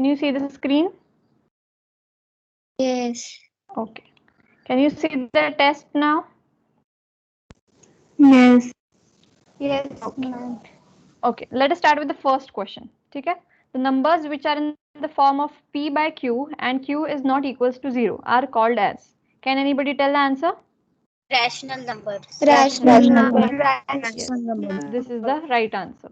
Can you see the screen? Yes. Okay. Can you see the test now? Yes. Yes, Okay. ma'am. Okay. Let us start with the first question. Okay. The numbers which are in the form of p by q and q is not equals to 0 are called as. Can anybody tell the answer? Rational numbers. Rational number. Yes. This is the right answer.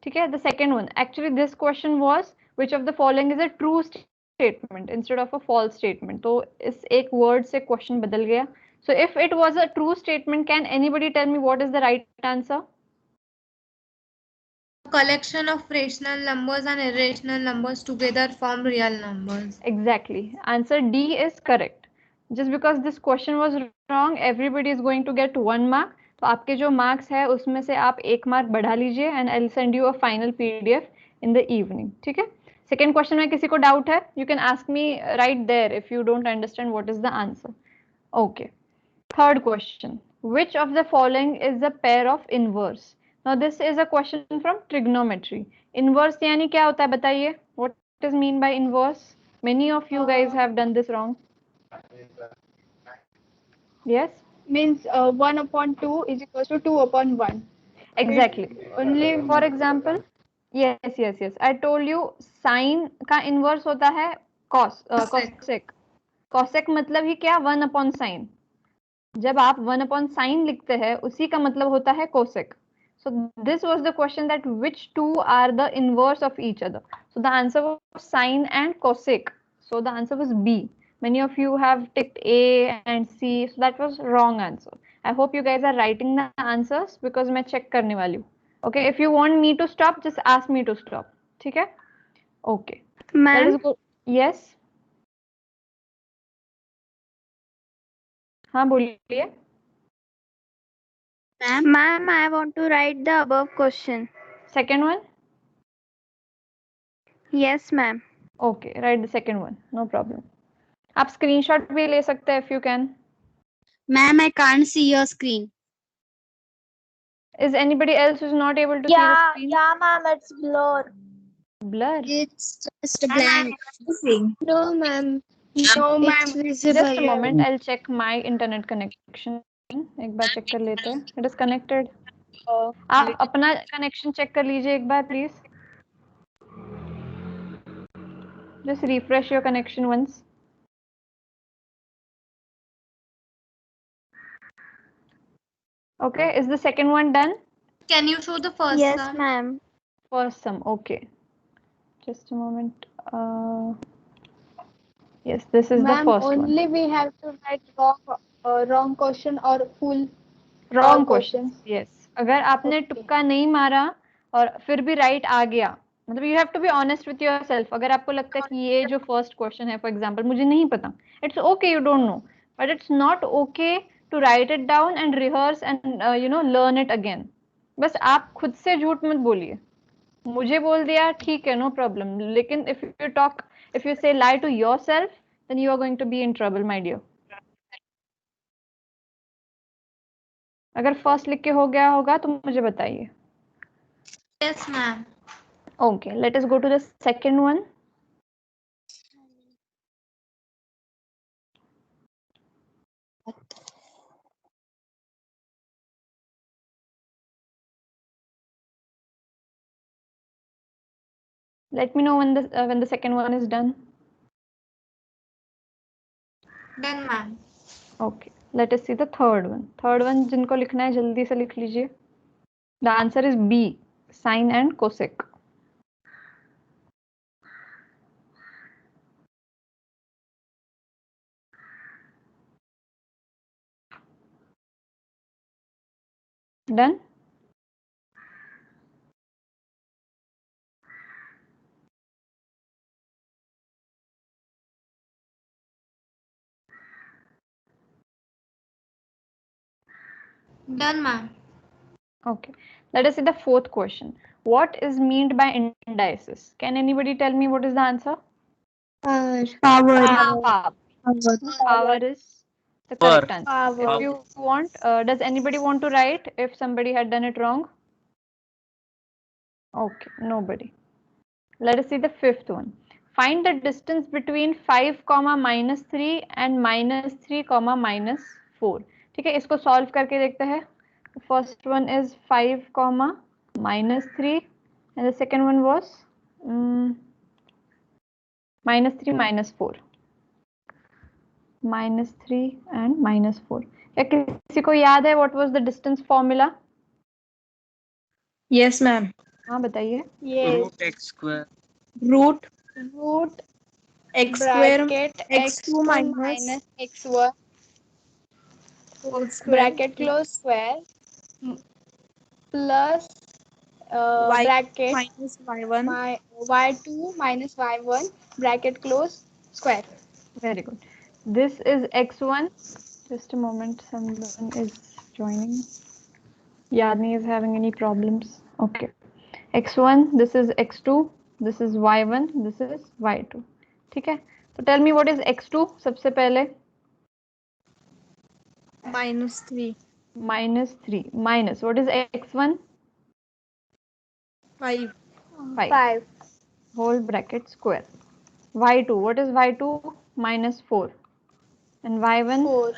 Okay. The second one. Actually, this question was which of the following is a true statement instead of a false statement. तो इस एक word से question बदल गया. So if it was a true statement, can anybody tell me what is the right answer? Collection of rational numbers and irrational numbers together form real numbers. Exactly. Answer D is correct. Just because this question was wrong, everybody is going to get 1 mark. तो आपके जो marks है उसमें से आप 1 mark बढ़ा लीजिए and I'll send you a final PDF in the evening. ठीक है? Second question में किसी को doubt है? You can ask me right there if you don't understand what is the answer. Okay. Third question. Which of the following is a pair of inverse? Now this is a question from trigonometry. Inverse यानी क्या होता है बताइए? What is mean by inverse? Many of you guys have done this wrong. Yes? Means 1 upon 2 is equals to 2 upon 1. Exactly. Only For example, yes. I told you sine का inverse होता है cosec. Cosec मतलब ही क्या? 1 upon sine. जब आप 1 upon sine लिखते हैं उसी का मतलब होता है cosec. So this was the question that which two are the inverse of each other. So the answer was sine and cosec. So the answer was B. Many of you have ticked A and C. So that was wrong answer. I hope you guys are writing the answers because मैं check करने वाली हूँ. Okay, if you want me to stop, just ask me to stop. ठीक है? Okay. Let us go. Yes. हाँ बोलिए. Ma'am, I want to write the above question. Second one. Yes, ma'am. Okay, write the second one. No problem. आप screenshot भी ले सकते हैं if you can. Ma'am, I can't see your screen. Is anybody else who's not able to see the screen? yeah, ma'am, it's blur. Blur. It's just blank. No, ma'am. No, ma'am. Just a moment. I'll check my internet connection. एक बार check कर लेते हैं. It is connected. आप अपना connection check कर लीजिए एक बार please. Just refresh your connection once. Okay, is the second one done? Can you show the first Yes, one? ma'am. First sum. Okay. Just a moment. Yes, this is the first one. Only we have to write wrong question or full Wrong all questions. Yes. अगर आपने तुक्का नहीं मारा और फिर भी right आ गया, मतलब you have to be honest with yourself. अगर आपको लगता है कि ये जो first question है, for example, मुझे नहीं पता, it's okay you don't know, but it's not okay to write it down and rehearse and learn it again. बस आप खुद से झूठ मत बोलिए. मुझे बोल दिया ठीक है, no problem. लेकिन if you say lie to yourself, then you are going to be in trouble, my dear. अगर फर्स्ट लिख के हो गया होगा तो मुझे बताइए. Yes, ma'am. Okay, let us go to the second one. Let me know when the second one is done. Done, ma'am. Okay, let us see the third one. Third one जिनको लिखना है जल्दी से लिख लीजिए. The answer is B, sine and cosec. Done? Done, ma'am. Okay, let us see the fourth question. What is meant by indices? Can anybody tell me what is the answer? Power. Power is the correct answer. If you want, does anybody want to write if somebody had done it wrong? Okay, nobody. Let us see the fifth one. Find the distance between 5, -3 and -3, -4. ठीक है, इसको solve करके देखते हैं. First one is 5, -3 and the second one was -3, -4. -3 and -4. क्या किसी को याद है what was the distance formula? Yes, ma'am. हाँ बताइए. Yes. Root x square. Root Root x square bracket x2 minus x1 whole square bracket close square plus y bracket minus y1 my y2 minus y1 bracket close square. Very good. This is x1. Just a moment, someone is joining. Yadni is having any problems. Okay. x1, this is x2, this is y1, this is y2. ठीक है. तो tell me what is x2 सबसे पहले. -3 -3 minus what is x1? 5 5 whole bracket square. y2, what is y2? -4 and y1 4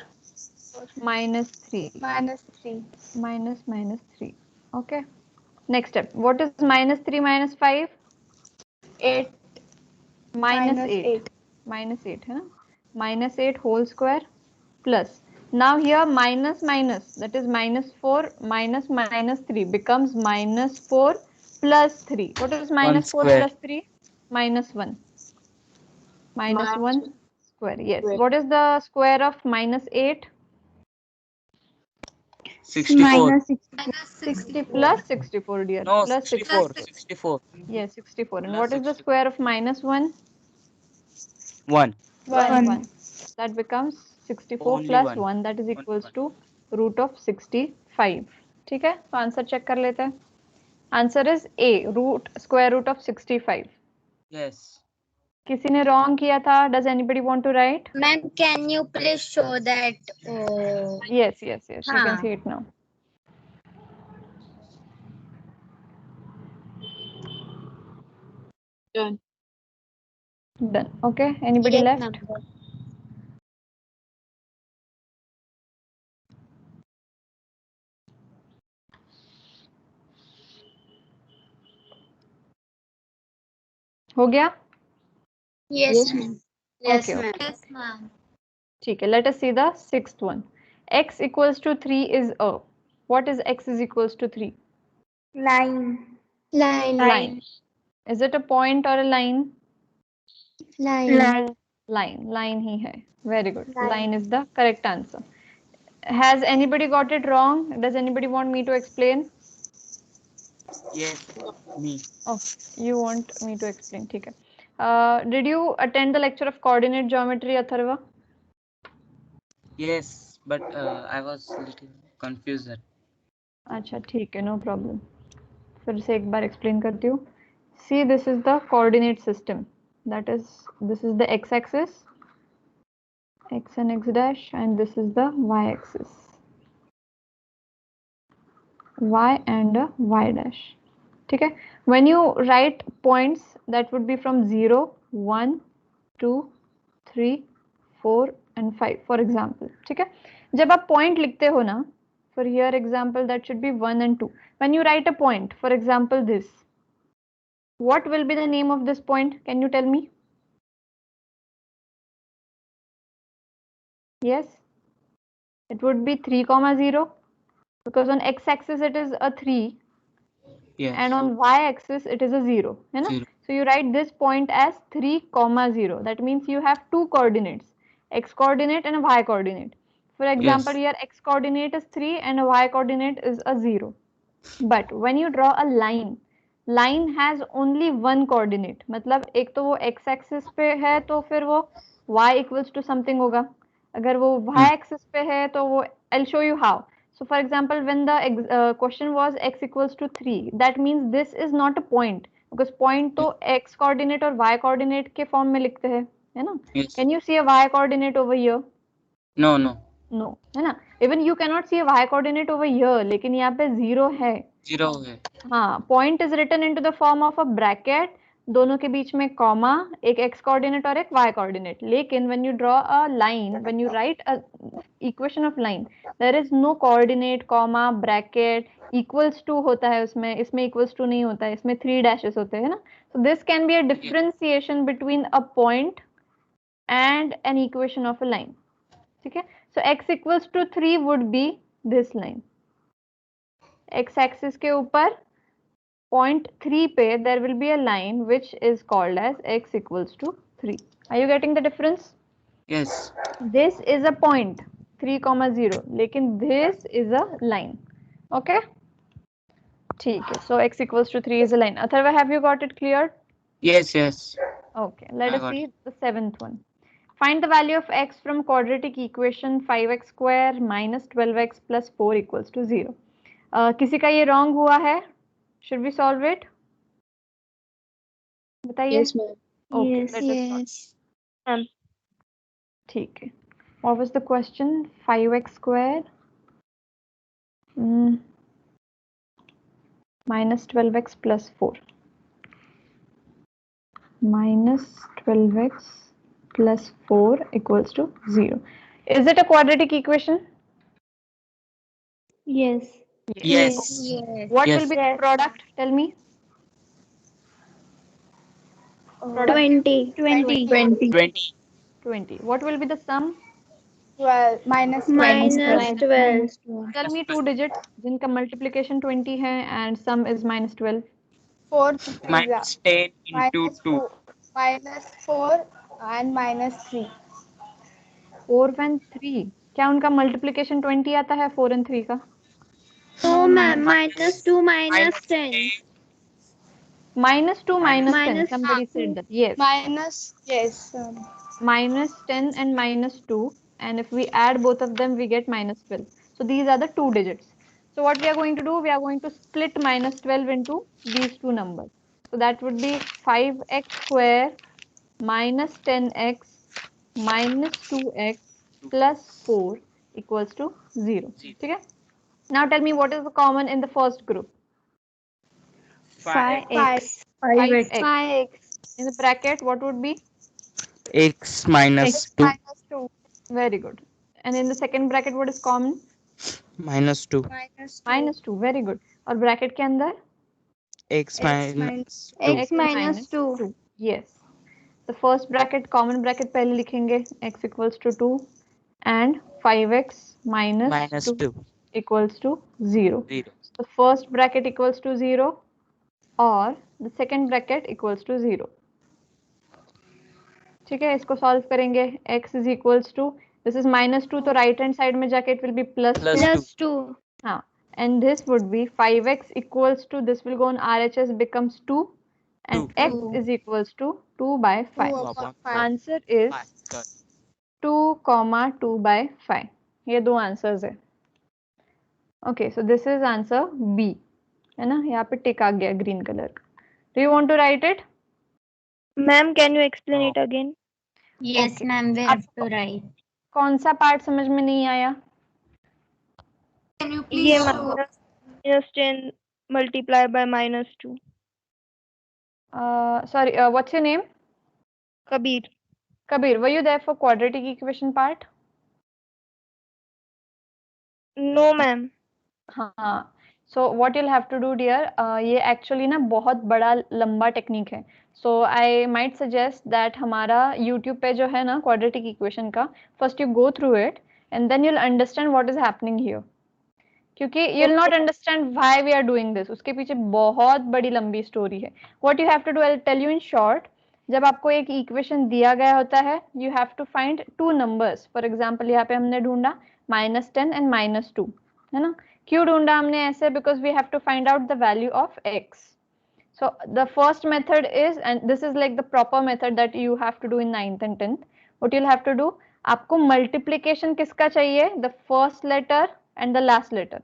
-3 minus 3 -3. Okay. Next step. What is -3 minus 5? 8 -8. -8 है ना. -8 whole square plus. Now here minus minus, that is -4 minus -3 becomes -4 plus 3. What is -4 square. plus 3? -1. -1 square. Yes. What is the square of -8? 64. 60 plus 64, dear. No, Plus 64. 64. Yes, 64. And Plus what is the 64. square of -1? 1. 1. That becomes 64 Only plus one. 1, that is One, equals one. to root of 65. ठीक है, तो answer check कर लेते हैं. Answer is A, square root of 65. Yes. किसी ने wrong किया था. Does anybody want to write? Ma'am, can you please show that? Yes. You can हाँ. see it now. Done. Okay. Anybody Yes, left? ma'am. हो गया. Yes, ma'am. Yes, Okay, ma'am. yes ma'am ठीक है. Let us see the sixth one. X equals to 3 is a. What is x is equals to 3? Line. Line. Is it a point or a line? Line ही है. Very good. Line is the correct answer. Has anybody got it wrong? Does anybody want me to explain? Yes. Me. Oh, you want me to explain. ठीक है. Did you attend the lecture of coordinate geometry, Atharva? Yes, but I was little confused. That. अच्छा ठीक है, no problem. फिर से एक बार explain करती हूँ. See, this is the coordinate system. That is, this is the x-axis, x and x dash, and this is the y-axis, y and y dash. ठीक है. When you write points, that would be from 0, 1, 2, 3, 4 and 5, for example. ठीक है. जब आप point लिखते हो ना, for here example that should be 1 and 2. When you write a point, for example this, what will be the name of this point? Can you tell me? Yes, it would be 3, 0, because on x-axis it is a 3. Yes. And on y-axis it is a 0, है ना? 0. So you write this point as 3, 0. That means you have two coordinates, x coordinate and a y coordinate. For example, Yes. here x coordinate is 3 and a y coordinate is a 0. But when you draw a line has only one coordinate. मतलब एक तो वो x axis पे है तो फिर वो y equals to something होगा. अगर वो y axis पे है तो वो, I'll show you how. So for example, when the question was x equals to 3, that means this is not a point, because point तो x coordinate और y coordinate के form में लिखते हैं, है ना? Yes. Can you see a y coordinate over here? No, no. No, है ना? Even you cannot see a y coordinate over here, लेकिन यहाँ पे 0 है. 0 है. हाँ, point is written into the form of a bracket दोनों के बीच में कॉमा, एक x कोऑर्डिनेट और एक y कोऑर्डिनेट, लेकिन when you draw a line, when you write a equation of line, there is no coordinate, comma, bracket, equals to होता है उसमें, इसमें इक्वल्स टू नहीं होता है, इसमें 3 डैशेस होते हैं ना. So this can be a differentiation between a point and an equation of a line. ठीक है. So x equals to 3 would be this line. x axis के ऊपर point 3 पे there will be a line which is called as x equals to 3. Are you getting the difference? Yes. This is a point 3,0, लेकिन this is a line. Okay? ठीक है. So x equals to 3 is a line. Atharva, have you got it cleared? Yes. Yes. Okay. Let I us got see the 7th one. Find the value of x from quadratic equation 5x square minus 12x plus 4 equals to 0. किसी का ये wrong हुआ है? Should we solve it? बताइए. Yes, ma'am. Okay, Yes, let us solve. yes. ठीक है. What was the question? 5x square minus 12x plus 4. Minus 12x plus 4 equals to 0. Is it a quadratic equation? Yes. Yes. Yes. What Yes. will be the product? Tell me. Product 20. 20. 20. 20. What will be the sum? 12 minus 12. Minus 12. Tell me 2 digits जिनका multiplication 20 है and sum is minus 12. 4 Minus 10 into minus 2. 4, minus 4 and minus 3. 4 and 3. क्या उनका multiplication 20 आता है 4 and 3 का? No, ma'am. Minus 2, minus 10. Minus 2, minus 10. Minus Somebody said that. Yes. Minus, yes. Minus 10 and minus 2. And if we add both of them, we get minus 12. So these are the 2 digits. So what we are going to do, we are going to split minus 12 into these 2 numbers. So that would be 5x square minus 10x minus 2x plus 4 equals to 0. Okay? Now tell me what is the common in the first group? 5x. 5x. 5x. In the bracket, what would be? X minus 2. Minus 2. Very good. And in the second bracket, what is common? Minus 2. Minus 2. Very good. और bracket के अंदर? X minus 2. X minus 2. Yes. The first bracket, common bracket पहले लिखेंगे. X equals to 2 and 5x minus 2 equals to 0. 0. The first bracket equals to 0 और the second bracket equals to 0. ठीक है, इसको solve करेंगे. X is equals to, this is minus 2, तो right hand side में जाके it will be plus 2. Plus 2. हाँ, and this would be 5x equals to, this will go on RHS becomes 2 and 2. x is equals to 2 by 5. 2 upon 5. Answer is 2, 2 by 5. ये दो answers है. Okay, so this is answer B. है ना, यहाँ पे टिक आ गया green colour का. Do you want to write it? Ma'am, can you explain it again? Yes, Okay. ma'am, we have to write. कौन सा पार्ट समझ में नहीं आया? Can you ये please show? minus 10 multiply by minus 2. Sorry, what's your name? Kabir. Kabir, were you there for quadratic equation part? No, ma'am. हाँ. So what you'll have to do, dear, ये actually ना बहुत बड़ा लंबा technique है. So I might suggest that हमारा YouTube पे जो है ना quadratic equation का, first you go through it and then you'll understand what is happening here. क्योंकि you'll not understand why we are doing this. उसके पीछे बहुत बड़ी लंबी स्टोरी है. What you have to do, I'll tell you in short. जब आपको एक इक्वेशन दिया गया होता है, you have to find two numbers. For example, यहाँ पे हमने ढूंढा -10 and -2, है ना? क्यों ढूंढा हमने ऐसे? Because we have to find out the value of x. So the first method is, and this is like the proper method that you have to do in 9th and 10th. What you'll have to do, आपको multiplication किसका चाहिए? The first letter and the last letter.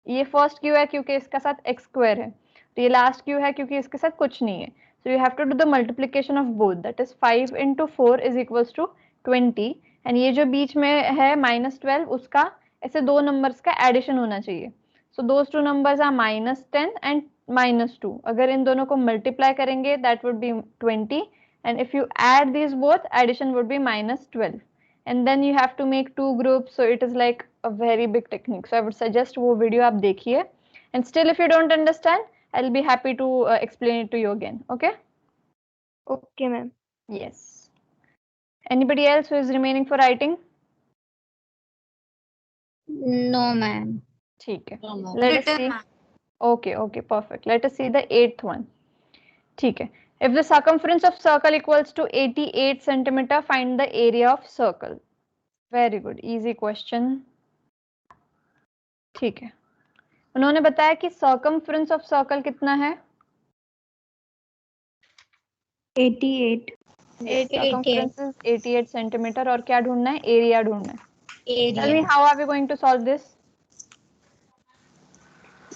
ये first क्यों है? क्योंकि इसका साथ x square है. तो ये last क्यों है? क्योंकि इसके साथ कुछ नहीं है. So you have to do the multiplication of both. That is 5 into 4 is equals to 20. And ये जो बीच में है -12, उसका ऐसे दो numbers का addition होना चाहिए. So those two numbers are -10 and -2. अगर इन दोनों को मल्टीप्लाई करेंगे that would be 20, and if you add these both, addition would be -12, and then you have to make two groups, so it is like a very big technique. So I would suggest वो video आप देखिए, and still if you don't understand, I'll be happy to explain it to you again. Okay? Okay, ma'am. Yes. Anybody else who is remaining for writing? No, ma'am. ठीक है. No, ma'am. Let us Written, see. ma'am. Okay, okay, perfect. Let us see the 8th one. ठीक है. If the circumference of circle equals to 88 centimeter, find the area of circle. Very good, easy question. ठीक है. उन्होंने बताया कि circumference of circle कितना है? 88. Circumference is 88 centimeter और क्या ढूंढना है? Area ढूंढना है. Tell me Area. how are we going to solve this?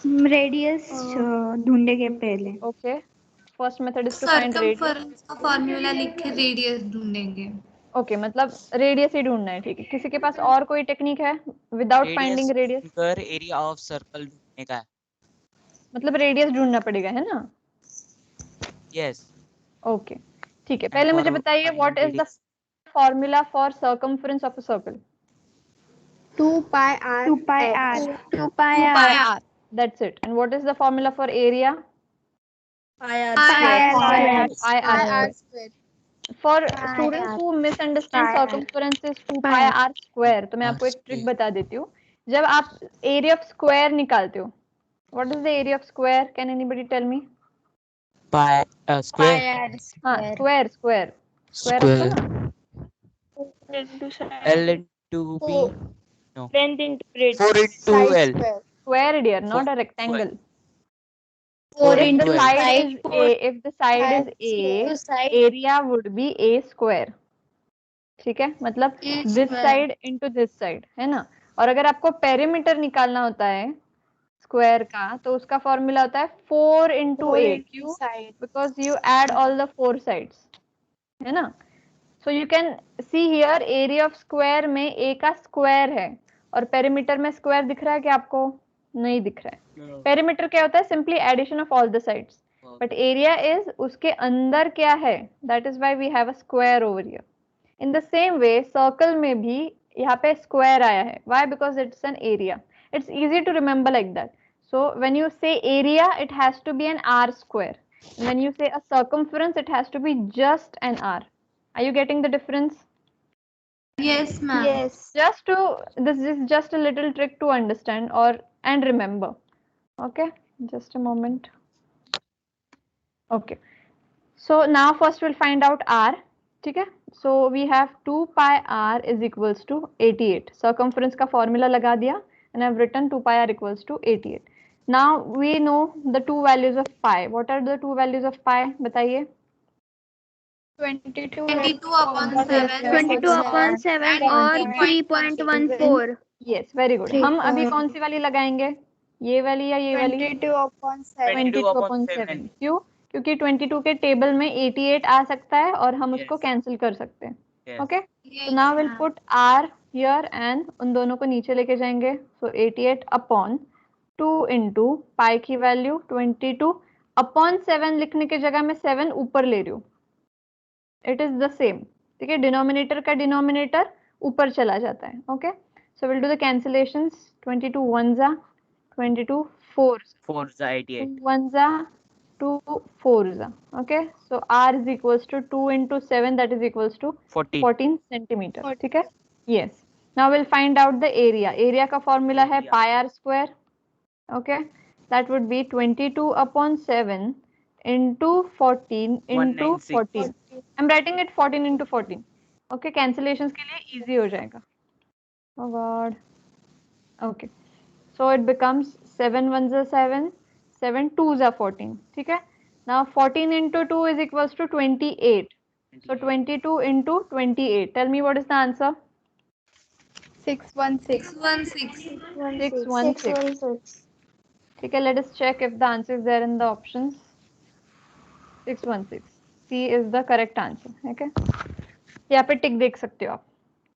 Radius ढूंढेंगे पहले. Okay. First method is to find radius. Circumference का फॉर्मूला लिख के रेडियस ढूंढेंगे. Okay, मतलब रेडियस ही ढूंढना है. ठीक है. किसी के पास और कोई टेक्निक है विदाउट फाइंडिंग रेडियस? कर एरिया ऑफ सर्कल ढूंढने का है. मतलब रेडियस ढूंढना पड़ेगा, है ना? यस. ओके, ठीक है. पहले मुझे बताइए what is the formula for circumference of a circle? 2 pi r. 2 pi r. 2 pi r. That's it. And what is the formula for area? Pi r Pi square. r. Pi r Pi r square. square. For Pi students r. who misunderstand Pi r. circumference is 2 Pi pi r. r square, तो मैं आपको एक trick बता देती हूँ. जब आप area of square निकालते हो, what is the area of square? Can anybody tell me? Pi square. हाँ, square स्क्वायर. होता ना? L into B. No. Length into breadth. 4 into Side L. square. Square, dear, not a rectangle. 4 If the into L. side is A, if the side is A, Side. area would be A square. ठीक है, मतलब A this square. side into this side, है ना? और अगर आपको perimeter निकालना होता है स्क्वायर का, तो उसका फॉर्मूला होता है 4 into A. क्यों? Side. Because you add all the 4 sides, है ना? So you can see here area of square में A का स्क्वायर है और पेरीमीटर में स्क्वायर दिख रहा है क्या आपको? नहीं दिख रहा है. पेरीमीटर क्या होता है? Simply addition of all the sides. But area is उसके अंदर क्या है, that is why we have a square over here. In the same way circle में भी यहाँ पे स्क्वायर आया है. Why? Because it's an area. It's easy to remember like that. So when you say area it has to be an R square. When you say a circumference it has to be just an R. Are you getting the difference? Yes, ma'am. Yes. This is just a little trick to understand or and remember. Okay, just a moment. Okay, so now first we'll find out r. ठीक है? So we have 2 pi r is equals to 88. Circumference का formula लगा दिया and I've written 2 pi r equals to 88. Now we know the two values of pi. What are the two values of pi? बताइए. 22 upon 7. 22 upon 7 और 3.14. Yes, very good. हम अभी कौन सी वाली लगाएंगे? ये वाली या ये वाली? 22 upon 7. 22 upon 7. क्यों? क्योंकि 22 के टेबल में 88 आ सकता है और हम उसको कैंसिल कर सकते हैं. Okay, so now we'll put r here and उन दोनों को नीचे लेके जाएंगे. So 88 upon 2 into pi की वैल्यू 22 upon 7 लिखने की जगह मैं 7 ऊपर ले रही हूँ. It is the same. ठीक है, डिनोमिनेटर का डिनोमिनेटर ऊपर चला जाता है. Okay, so will do the cancellations. 22 1s are 22 4s 4 88. 1s are 2 4s are. Okay, so r is equals to 2 into 7, that is equals to 14 centimeter. ठीक है. Yes, now we'll find out the area. Area का formula है pi r square. Okay, that would be 22 upon 7 into 14 into 14. I'm writing it 14 into 14. Okay, cancellations के लिए easy हो जाएगा. Oh God. Okay, so it becomes 7 1s are 7, 7 2s are 14. ठीक है. Now 14 into 2 is equals to 28. So 22 into 28. Tell me what is the answer? 616. 616. ठीक है, let us check if the answer is there in the options. 616. C is the correct answer. Okay, यहाँ पे टिक देख सकते हो आप,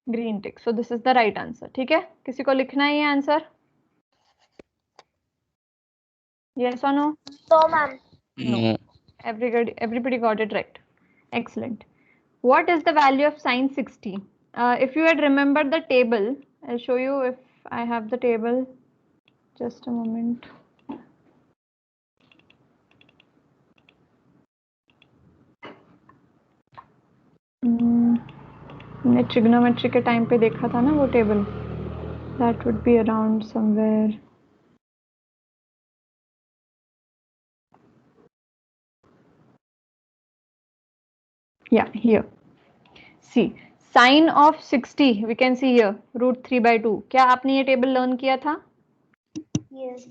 green tick. So this is the right answer. ठीक है, किसी को लिखना है ये answer? Yes or no? No, ma'am. No. Everybody got it right. Excellent. What is the value of sine 60? If you had remembered the table, I'll show you if I have the table. Just a moment. हमने trigonometry के time पे देखा था ना वो table. That would be around somewhere. Yeah, here. See, sine of 60 we can see here root 3 by 2. क्या आपने ये टेबल लर्न किया था? Yes.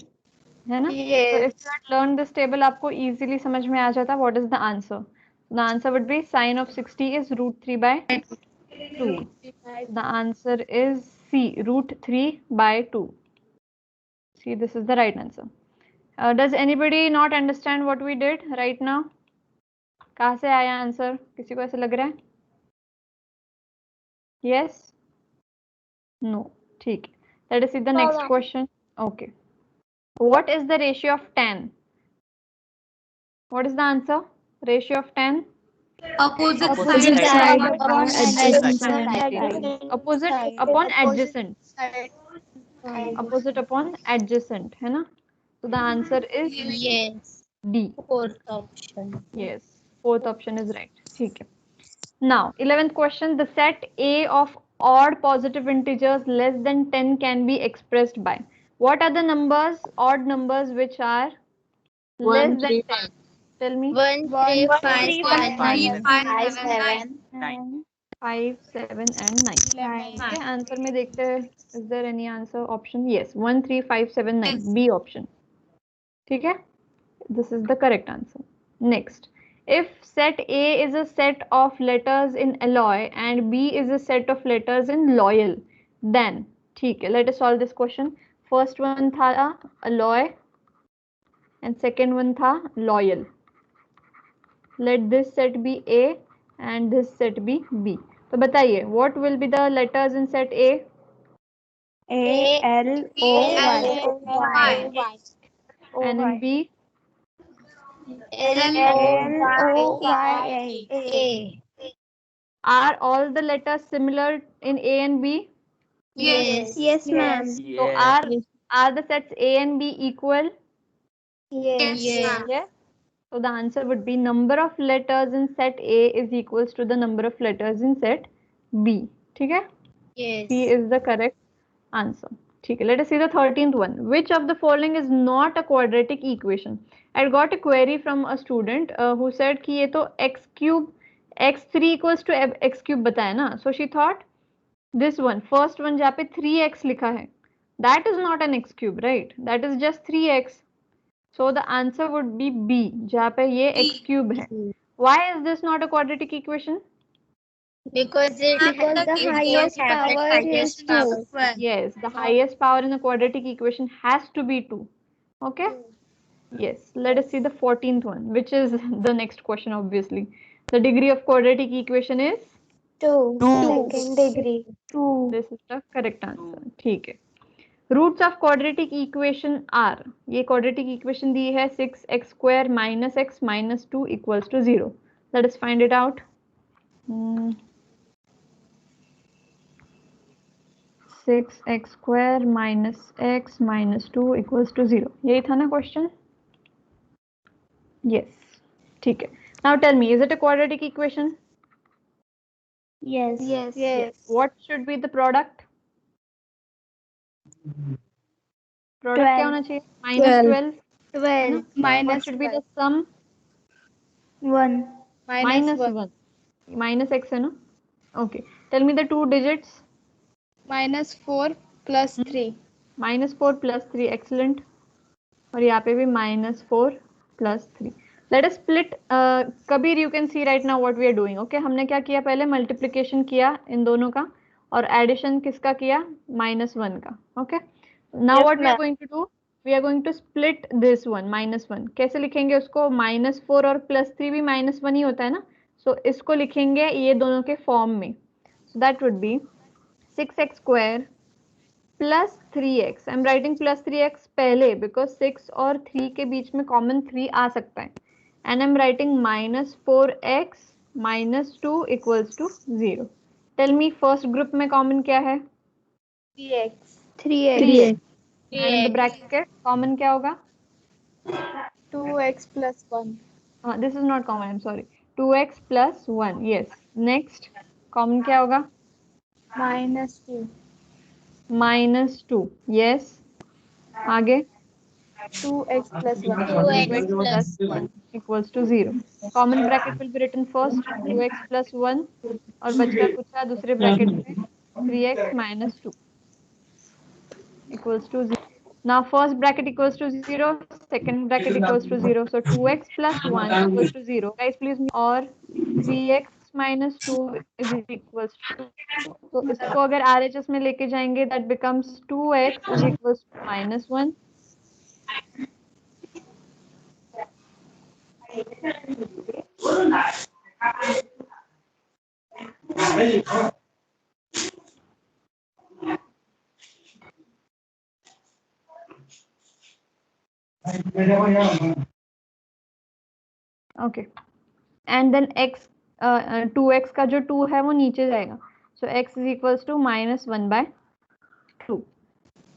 है ना? Yes. So if you had learned this table आपको easily समझ में आ जाता. What is the answer? The answer would be sine of 60 is root 3 by 2. The answer is C, root 3 by 2. See, this is the right answer. Does anybody not understand what we did right now? कहाँ से आया answer? किसी को ऐसा लग रहा है? Yes? No. ठीक है. Let us see the next question. Okay. What is the ratio of tan? What is the answer? Ratio of tan? Opposite Opposite side. side. upon adjacent. Opposite upon adjacent. Opposite upon adjacent, है ना? So the answer is Yes. D. Fourth option. Yes, fourth option is right. ठीक है. Now, 11th question. The set A of odd positive integers less than 10 can be expressed by. What are the numbers, odd numbers which are less than 10? Tell me. 1, 3, 5, 1, 3, 5, 7, 9. 5, 7 and 9. Okay, answer में देखते हैं. Is there any answer option? Yes, 1, 3, 5, 7, 9. Yes. B option. ठीक है? This is the correct answer. Next. If set A is a set of letters in alloy and B is a set of letters in loyal, then ठीक है. Let us solve this question. First one था alloy and second one था loyal. Let this set be A and this set be B. तो बताइए, what will be the letters in set A? A L O Y. And in B? L O Y A. Are all the letters similar in A and B? Yes. Yes, ma'am. So Yes. are the sets A and B equal? Yes. Yes. Yes. So the answer would be number of letters in set A is equals to the number of letters in set B. ठीक है? Yes. C is the correct answer. ठीक है. Let us see the 13th one. Which of the following is not a quadratic equation? I got a query from a student who said कि ये तो x cube x3 equals to x cube बताया ना. So she thought this one, first one जहाँ पे 3x लिखा है, that is not an x cube, right? That is just 3x. So the answer would be B, जहाँ पे ये x cube है. Why is this not a quadratic equation? Because the highest power is 2. Yes, the highest power in the quadratic equation has to be 2. Okay? Yes, let us see the 14th one, which is the next question obviously. The degree of quadratic equation is 2. Two. Second degree. 2. This is the correct answer. ठीक है. Roots of quadratic equation are, ये quadratic equation दी है 6x square minus x minus 2 equals to 0. Let us find it out. 6x square minus x minus 2 equals to 0. यही था ना question? Yes. ठीक है. Now tell me, is it a quadratic equation? Yes. Yes. What should be the product? Product 12. क्या होना चाहिए? Minus 12. 12. What Minus should be the sum? 1. Minus 1. Minus x है ना? Okay. Tell me the two digits. Minus 4 plus 3. Minus 4 plus 3. Excellent. और यहाँ पे भी minus 4 plus 3. Let us split. Kabir, you can see right now what we are doing. Okay. हमने क्या किया पहले? Multiplication किया इन दोनों का और addition किसका किया? Minus 1 का. Okay. Now Yes, what we are ma'am. going to do? We are going to split this one, minus 1. कैसे लिखेंगे उसको? minus 4 और plus 3 भी minus 1 ही होता है ना? So इसको लिखेंगे ये दोनों के form में. So that would be 6x square plus 3x. I am writing plus 3x पहले बिकॉज 6 और 3 के बीच में कॉमन 3 आ सकता है. And I am writing -4x -2 equals to 0. Tell me first group में कॉमन क्या है? 3x. 3x. And the bracket common क्या होगा? 2x plus 1. This is not common, I am sorry. 2x plus 1. Yes. Next common क्या होगा? -2. -2. Yes. आगे 2x plus 1. 2x plus 1. equals to 0. Common bracket will be written first 2x plus 1 और बचका कुचा दूसरे bracket में 3x minus 2 equals to 0. Now first bracket equals to 0, second bracket equals to 0. So 2x plus 1 equals to 0. Guys please और 3x minus 2 is equals to, तो इसको अगर RHS में लेके जाएंगे that becomes 2x is equals to -1. Okay. And then x 2x का जो 2 है वो नीचे जाएगा. So x is equals to -1/2.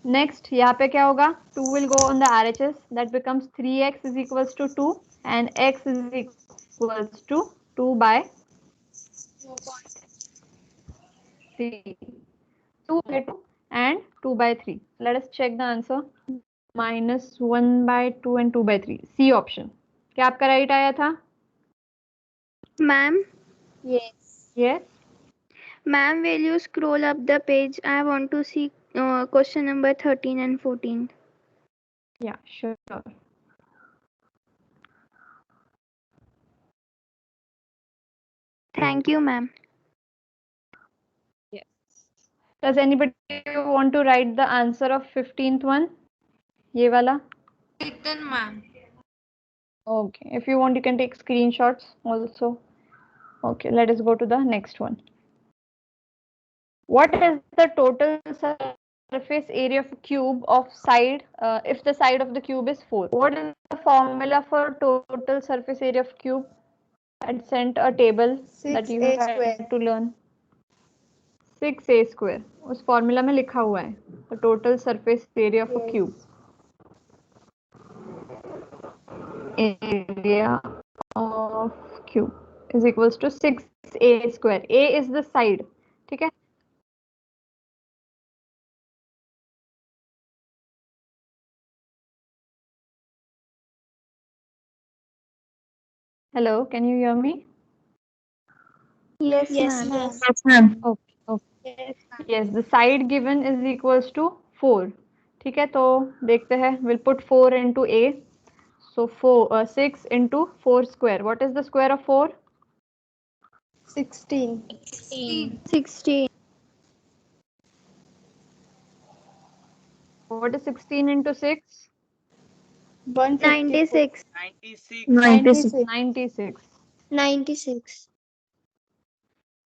Next यहाँ पे क्या होगा? 2 will go on the RHS that becomes 3x is equals to 2 and x is equals to 2/3. 2/2 and 2/3. Let us check the answer. -1/2 and 2/3. C option. क्या आपका right आया था? Ma'am, Yes. Yes. ma'am, will you scroll up the page? I want to see question number 13 and 14. Yeah, sure. Thank you, ma'am. Does anybody want to write the answer of 15th one? ये वाला? Written, ma'am. Okay. If you want, you can take screenshots also. Okay, let us go to the next one. What is the total surface area of a cube of side if the side of the cube is 4? What is the formula for total surface area of cube? I sent a table that you 6a had square. to learn. 6a square. उस formula में लिखा हुआ है the total surface area of a cube. Area of cube is equals to 6a square. A is the side. ठीक है? Hello, can you hear me? Yes, Yes, ma'am. ma'am. Okay, okay. Yes, the side given is equals to 4. ठीक है, तो देखते हैं. We'll put 4 into A. So 6 into 4 square. What is the square of 4? 16. 16. What is 16 into 6? 96. 96. 96. 96. 96.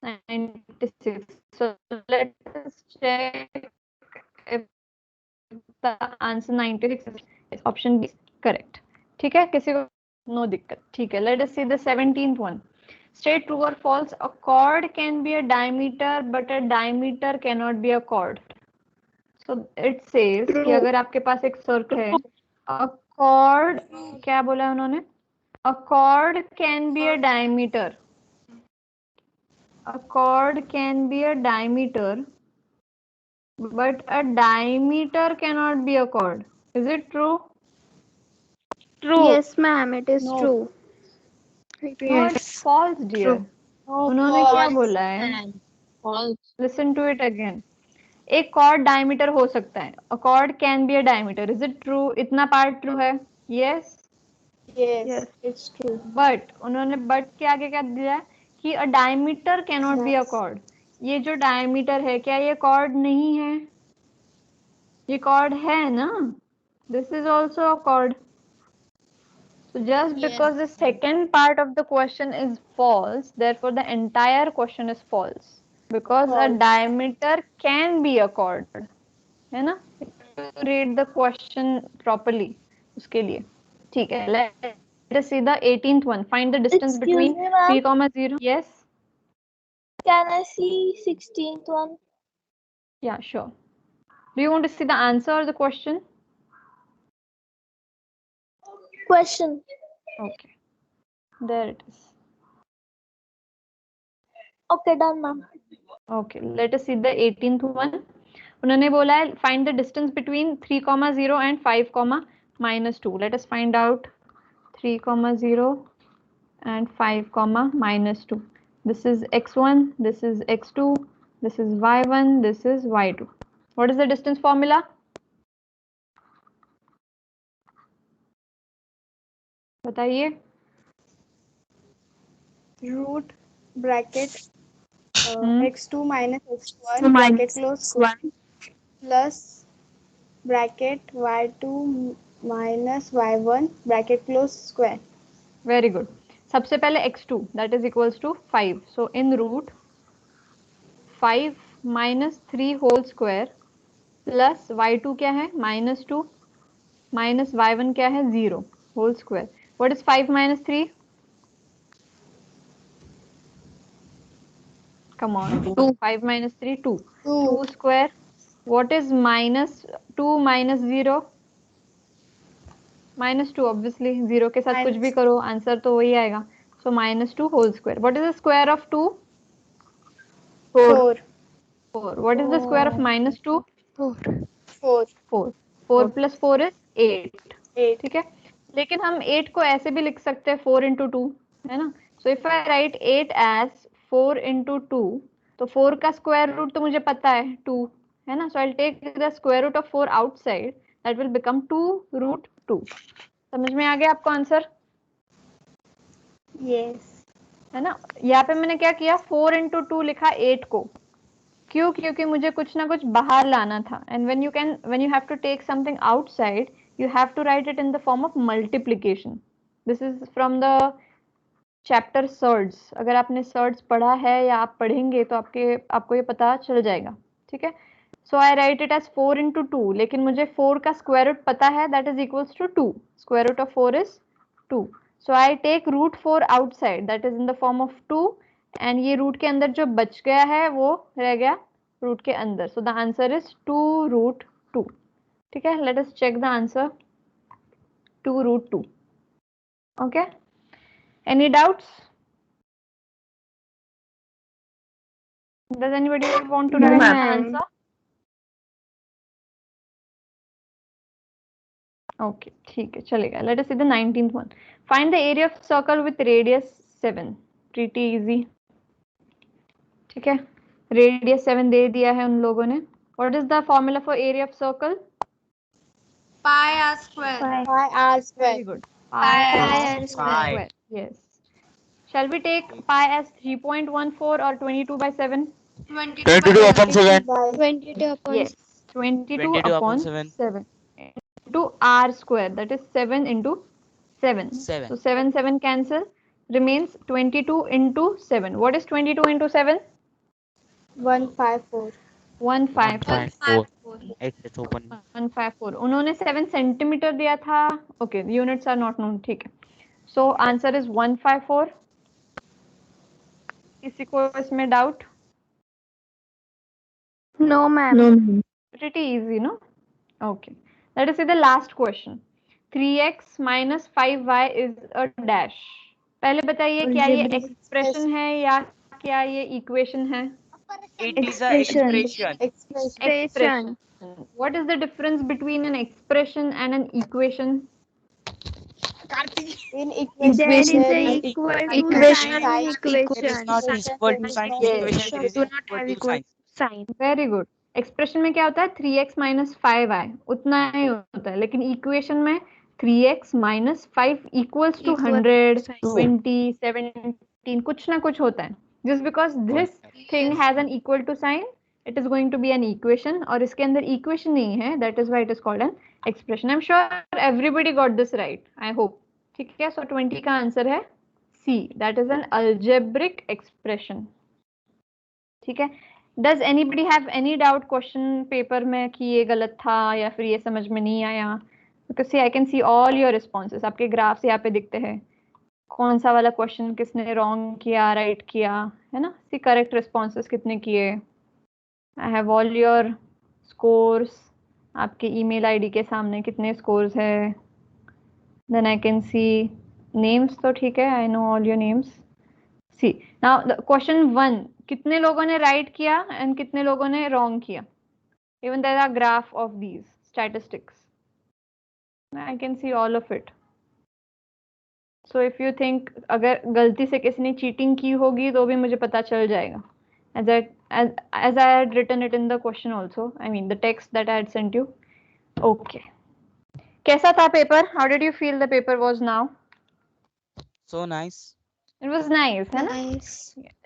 96. So let us check if the answer 96 is option B is correct. ठीक है, किसी को no दिक्कत. ठीक है, let us see the 17th one. State true or false. A chord can be a diameter, but a diameter cannot be a chord. So it says कि अगर आपके पास एक सर्कल है, a chord, क्या बोला है उन्होंने? A chord can be a diameter. A chord can be a diameter, but a diameter cannot be a chord. Is it true? True. Yes, ma'am, it is No. true. No, it's false, dear. उन्होंने क्या बोला है? Listen to it again. एक chord diameter हो सकता है. A chord can be a diameter. Is it true? इतना part true है? Yes. Yes, it's true. But उन्होंने but के आगे क्या दिया है कि a diameter cannot be a chord. ये जो diameter है क्या ये chord नहीं है? ये chord है ना? This is also a chord. So just because the second part of the question is false, therefore the entire question is false. Because a False. diameter can be a chord. है ना, read the question properly उसके लिए, ठीक है। Let us see the 18th one. Find the distance Excuse between me, ma'am. 3,0. Yes, Can I see 16th one? yeah, sure. Do you want to see the answer or the question? Question. Okay, there it is. Okay, done, ma'am. Okay, let us see the 18th one. उन्होंने बोला है find the distance between 3,0 and 5,-2. Let us find out 3,0 and 5,-2. This is x1, this is x2, this is y1, this is y2. What is the distance formula? बताइए। root bracket x2 minus x1 So bracket minus close one. plus bracket y2 minus y1 bracket close square. Very good. सबसे पहले x2 that is equals to 5. So in root 5 minus 3 whole square plus y2 क्या है -2 minus y1 क्या है 0 whole square. What is 5 minus 3? Come on. 5 minus 3 2. 2 square. What is minus 2 minus 0? -2 obviously. 0 के साथ कुछ भी करो आंसर तो वही आएगा. So -2 whole square. What is the square of 2? 4. 4. What is the square of -2? 4. 4. 4 plus 4 is 8. 8. ठीक है, लेकिन हम 8 को ऐसे भी लिख सकते हैं 4 into 2, है ना। So if I write 8 as 4 into 2, तो 4 का स्क्वायर रूट तो मुझे पता है 2, है ना। So I'll take the square root of 4 outside, that will become 2 root 2. समझ में आ गया आपको आंसर? Yes. है ना। यहाँ पे मैंने क्या किया 4 into 2 लिखा 8 को, क्यों? क्योंकि मुझे कुछ ना कुछ बाहर लाना था। And when you have to take something outside, you have to write it in the form of multiplication. This is from the chapter surds. अगर आपने surds पढ़ा है या आप पढ़ेंगे तो आपको ये पता चल जाएगा, ठीक है। So I write it as 4 into 2, लेकिन मुझे 4 का square root पता है, that is equals to 2. Square root of 4 is 2. So I take root 4 outside, that is in the form of 2, and ये root के अंदर जो बच गया है वो रह गया root के अंदर. So the answer is 2 root 2. ठीक है, let us check the answer. 2 root 2. Okay. Any doubts? Does anybody want to write the answer? Okay, ठीक है, चलेगा. Let us see the 19th one. Find the area of circle with radius 7. Pretty easy. ठीक है, radius 7 दे दिया है उन लोगों ने. What is the formula for area of circle? Pi r square. Pi r square. Very good. Pi r square. Yes. Shall we take pi as 3.14 or 22/7? 22 upon 7. 22 upon Yes, 22 22 upon upon 7. 7 into r square, that is 7 into 7. 7. So 7 7 cancel, remains 22 into 7. What is 22 into 7? 154. 154. 154. It's open. 154. उन्होंने 7 centimetre दिया था. Okay, the units are not known. ठीक है. So answer is 154. किसी को इसमें doubt? No, ma'am. No. Pretty easy, no? Okay. Let us see the last question. 3x minus 5y is a dash. पहले बताइए क्या ये एक्सप्रेशन है या क्या ये इक्वेशन है? It is a expression. Expression. What is the difference between an expression and an equation? In There is equation, a equal to Equation. sign in It is equation. not equal to sign. Equation is Do not equal have to equal sign. sign. Very good. Expression में क्या होता है 3x minus 5y उतना ही होता है, लेकिन equation में 3x minus 5 equals to 100, 20, 17 कुछ ना कुछ होता है. Just because this thing has an equal to sign, it is going to be an equation, और इसके अंदर equation नहीं है, that is why it is called an expression. I'm sure everybody got this right. I hope. ठीक है, so 20 का answer है C. That is an algebraic expression. ठीक है, does anybody have any doubt question paper में कि ये गलत था या फिर ये समझ में नहीं आया? Because see I can see all your responses, आपके ग्राफ्स यहाँ पे दिखते हैं, कौन सा वाला क्वेश्चन किसने रॉन्ग किया, राइट किया, है ना? सी करेक्ट रिस्पॉन्सेस कितने किए। I have all your scores, आपके ईमेल आईडी के सामने कितने स्कोर्स है। Then I can see names, तो ठीक है, I know all your names. See now question 1, कितने लोगों ने राइट किया एंड कितने लोगों ने रॉन्ग किया? Even there are graph of these statistics, I can see all of it. So if you think अगर गलती से किसी ने चीटिंग की होगी तो भी मुझे पता चल जाएगा, as I had written it in the question also, I mean the text that I had sent you. Okay, कैसा था paper? How did you feel the paper was now? So nice. It was nice, है ना? Nice.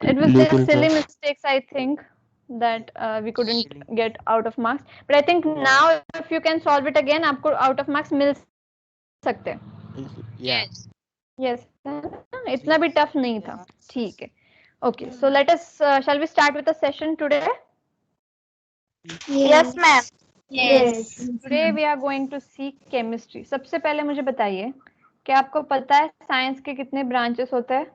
It was just बिल्कुल silly sir. mistakes, I think, that we couldn't Silly. get out of marks. But I think now if you can solve it again, आपको out of marks मिल सकते हैं। Yeah. Yes, इतना भी tough नहीं था। ठीक है। Okay, so let us shall we start with the session today? Yes, ma'am. Yes. Today we are going to see chemistry. सबसे पहले मुझे बताइए, क्या आपको पता है साइंस के कितने ब्रांचेस होते हैं?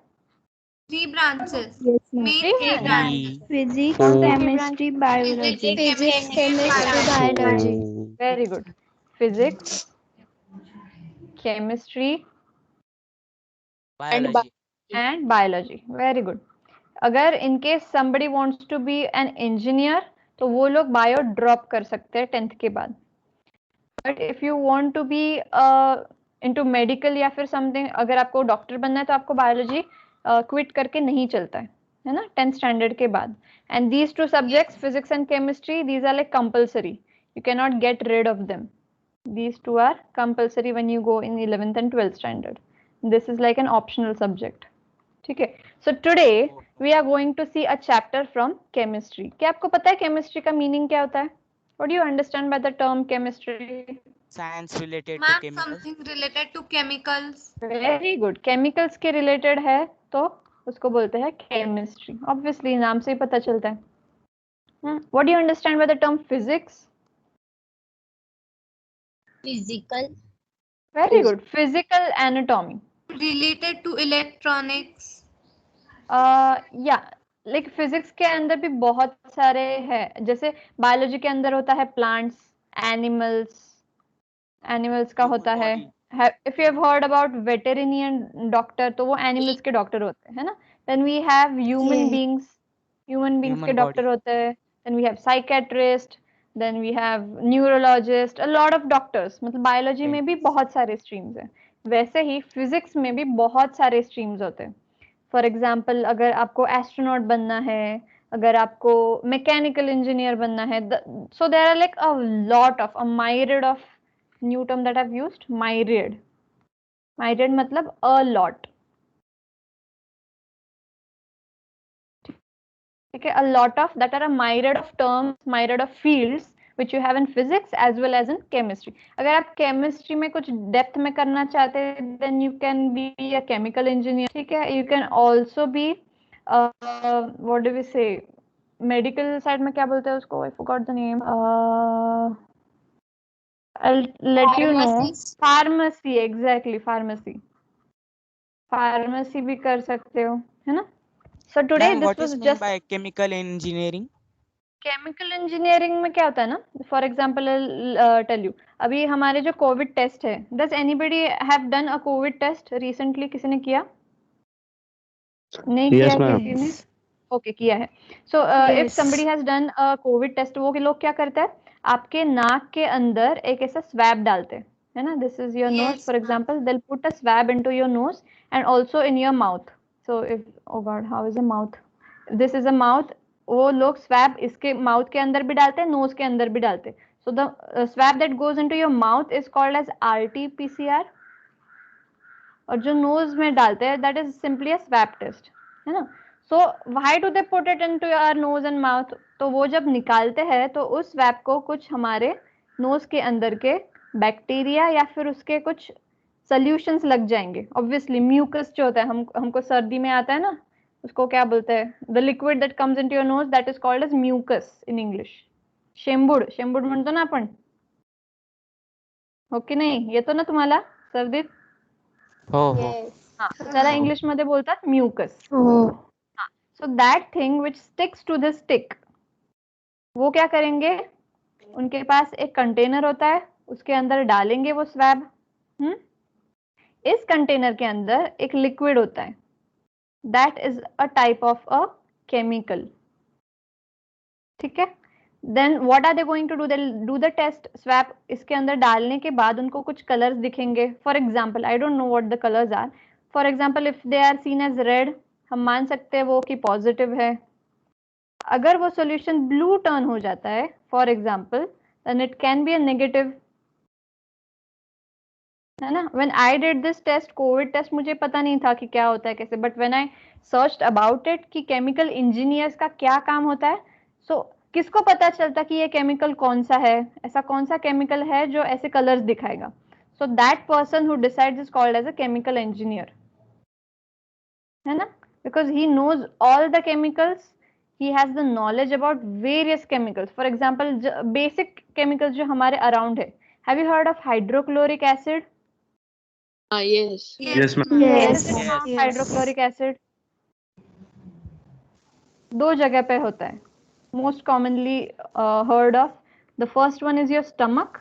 3 branches. Yes, ma'am. Main Three 3 branches. Physics, Four. chemistry, biology. Physics, chemistry, biology. Very good. Physics, chemistry Biology. and biology. Very good. अगर in case somebody wants to be an engineer, तो वो लोग bio drop कर सकते हैं 10th के बाद। But if you want to be into medical या फिर समथिंग, अगर आपको डॉक्टर बनना है तो आपको बायोलॉजी क्विट करके नहीं चलता है ना, 10th स्टैंडर्ड के बाद। And these two subjects, physics and chemistry, these are like compulsory, you can not get rid of them. These two are compulsory when you go in 11th and 12th standard. This is like an optional subject. ठीक है? So today we are going to see a chapter from chemistry. क्या आपको पता है chemistry का meaning क्या होता है? What do you understand by the term chemistry? Science related to Ma'am, chemicals. something related to chemicals. Very good. Chemicals के related है तो उसको बोलते हैं chemistry. Obviously नाम से ही पता चलता है। What do you understand by the term physics? Physical. Very good. Physical anatomy. Related to electronics. या लाइक फिजिक्स के अंदर भी बहुत सारे हैं, जैसे बायोलॉजी के अंदर होता है प्लांट्स, एनिमल्स का होता है। If you have heard about veterinarian doctor, तो वो एनिमल्स के डॉक्टर होते हैं, है ना? Then we have human beings के डॉक्टर होते हैं। Then we have psychiatrist, then we have neurologist, a lot of doctors. मतलब बायोलॉजी में भी बहुत सारे स्ट्रीम्स हैं, वैसे ही फिजिक्स में भी बहुत सारे स्ट्रीम्स होते हैं। फॉर एग्जाम्पल, अगर आपको एस्ट्रोनॉट बनना है, अगर आपको मैकेनिकल इंजीनियर बनना है, so there are like a lot of, a myriad of, new term that I've used, myriad मतलब अ लॉट, ठीक है? A lot of, that are a myriad of terms, myriad of fields which you have in physics as well as in chemistry. अगर आप chemistry में कुछ depth में करना चाहते हैं, then you can be a chemical engineer, ठीक है? You can also be what do we say, medical side में क्या बोलते हैं उसको? I forgot the name. I'll let you know. Pharmacy, exactly, pharmacy भी कर सकते हो, है ना? So today Ma'am, this what was is meant just by chemical engineering? Chemical engineering में क्या होता है ना, फॉर एग्जाम्पल टेल यू, अभी हमारे जो कोविड टेस्ट है, does anybody have done a COVID test recently? किसी ने किया? नहीं Yes, किया ma'am. किसी ने? ओके, किया है। So if somebody has done a COVID test, वो लोग क्या करते हैं, आपके नाक के अंदर एक ऐसा स्वैब डालते हैं, है ना? This is your nose, for example, they will put a swab into your nose and also in your mouth. So if, oh God, how is a mouth, this is a mouth. वो लोग swab इसके mouth के अंदर भी डालते हैं, knows के अंदर भी डालते हैं। So the swab that goes into your mouth is called as RT-PCR, और जो नोज में डालते हैं that is simply a swab test, है ना? So why do they put it into your nose and mouth? तो वो जब निकालते हैं तो उस स्वैब को कुछ हमारे नोज के अंदर के बैक्टीरिया या फिर उसके कुछ सोल्यूशंस लग जाएंगे। ऑब्वियसली म्यूकस जो होता है, हमको सर्दी में आता है ना, उसको क्या बोलते हैं? The liquid that comes into your nose that is called as mucus in English. शेंबूड म्हणतो ना आपण, हो की नाही? येतो ना तुम्हाला सर्दीत? हो हो. Yes. हा, त्याला इंग्लिश मध्ये बोलतात mucus. Oh. So that thing which sticks to the stick, वो क्या करेंगे? उनके पास एक कंटेनर होता है, उसके अंदर डालेंगे वो स्वैब. इस कंटेनर के अंदर एक लिक्विड होता है, that is a type of a chemical. ठीक है. Then what are they going to do the test swab. इसके अंदर डालने के बाद उनको कुछ कलर्स दिखेंगे. For example, I don't know what the colours are. For example, if they are seen as red, हम मान सकते हैं वो कि पॉजिटिव है. अगर वो सॉल्यूशन ब्लू टर्न हो जाता है for example, then it can be a negative, है ना. When I did this test, COVID test, मुझे पता नहीं था कि क्या होता है कैसे, but when I searched about it कि केमिकल इंजीनियर्स का क्या काम होता है, सो किसको पता चलता कि ये केमिकल कौन सा है, ऐसा कौन सा केमिकल है जो ऐसे कलर्स दिखाएगा. So that person who decides is called as a chemical engineer, है ना. Because he knows all the chemicals, he has the knowledge about various chemicals. For example, basic chemicals जो हमारे around है. Have you heard of hydrochloric acid? Yes. Yes, ma'am. Yes. Yes. Hydrochloric acid दो जगह पे होता है, most commonly heard of. The first one is your stomach.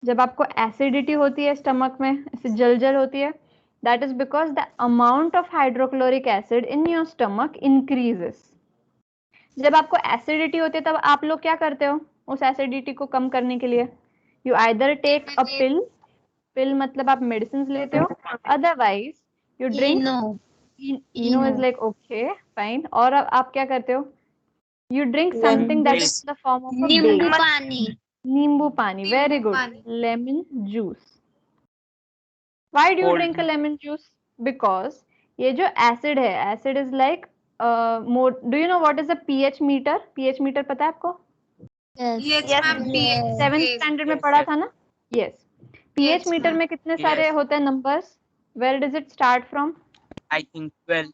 जब आपको एसिडिटी होती है स्टमक में, ऐसे जल होती है, that is because the amount of hydrochloric acid in your stomach increases. जब आपको एसिडिटी होती है तब आप लोग क्या करते हो उस एसिडिटी को कम करने के लिए? You either take a pill. Pill मतलब आप मेडिसिन लेते हो. Otherwise you drink. Eno is like okay fine. और आप क्या करते हो? You drink something that is the form of नींबू पानी. नींबू पानी. Very good. Lemon juice. Why do you Cold drink a drink. Lemon juice? Because ये जो एसिड है, acid is like more. Do you know what is a pH meter? PH meter पता है आपको? Yes, ma'am. सेवेंथ स्टैंडर्ड में पढ़ा था ना. Yes. PH Yes, metre ma'am. में कितने सारे Yes. होते हैं numbers? Where does it start from? I think 12.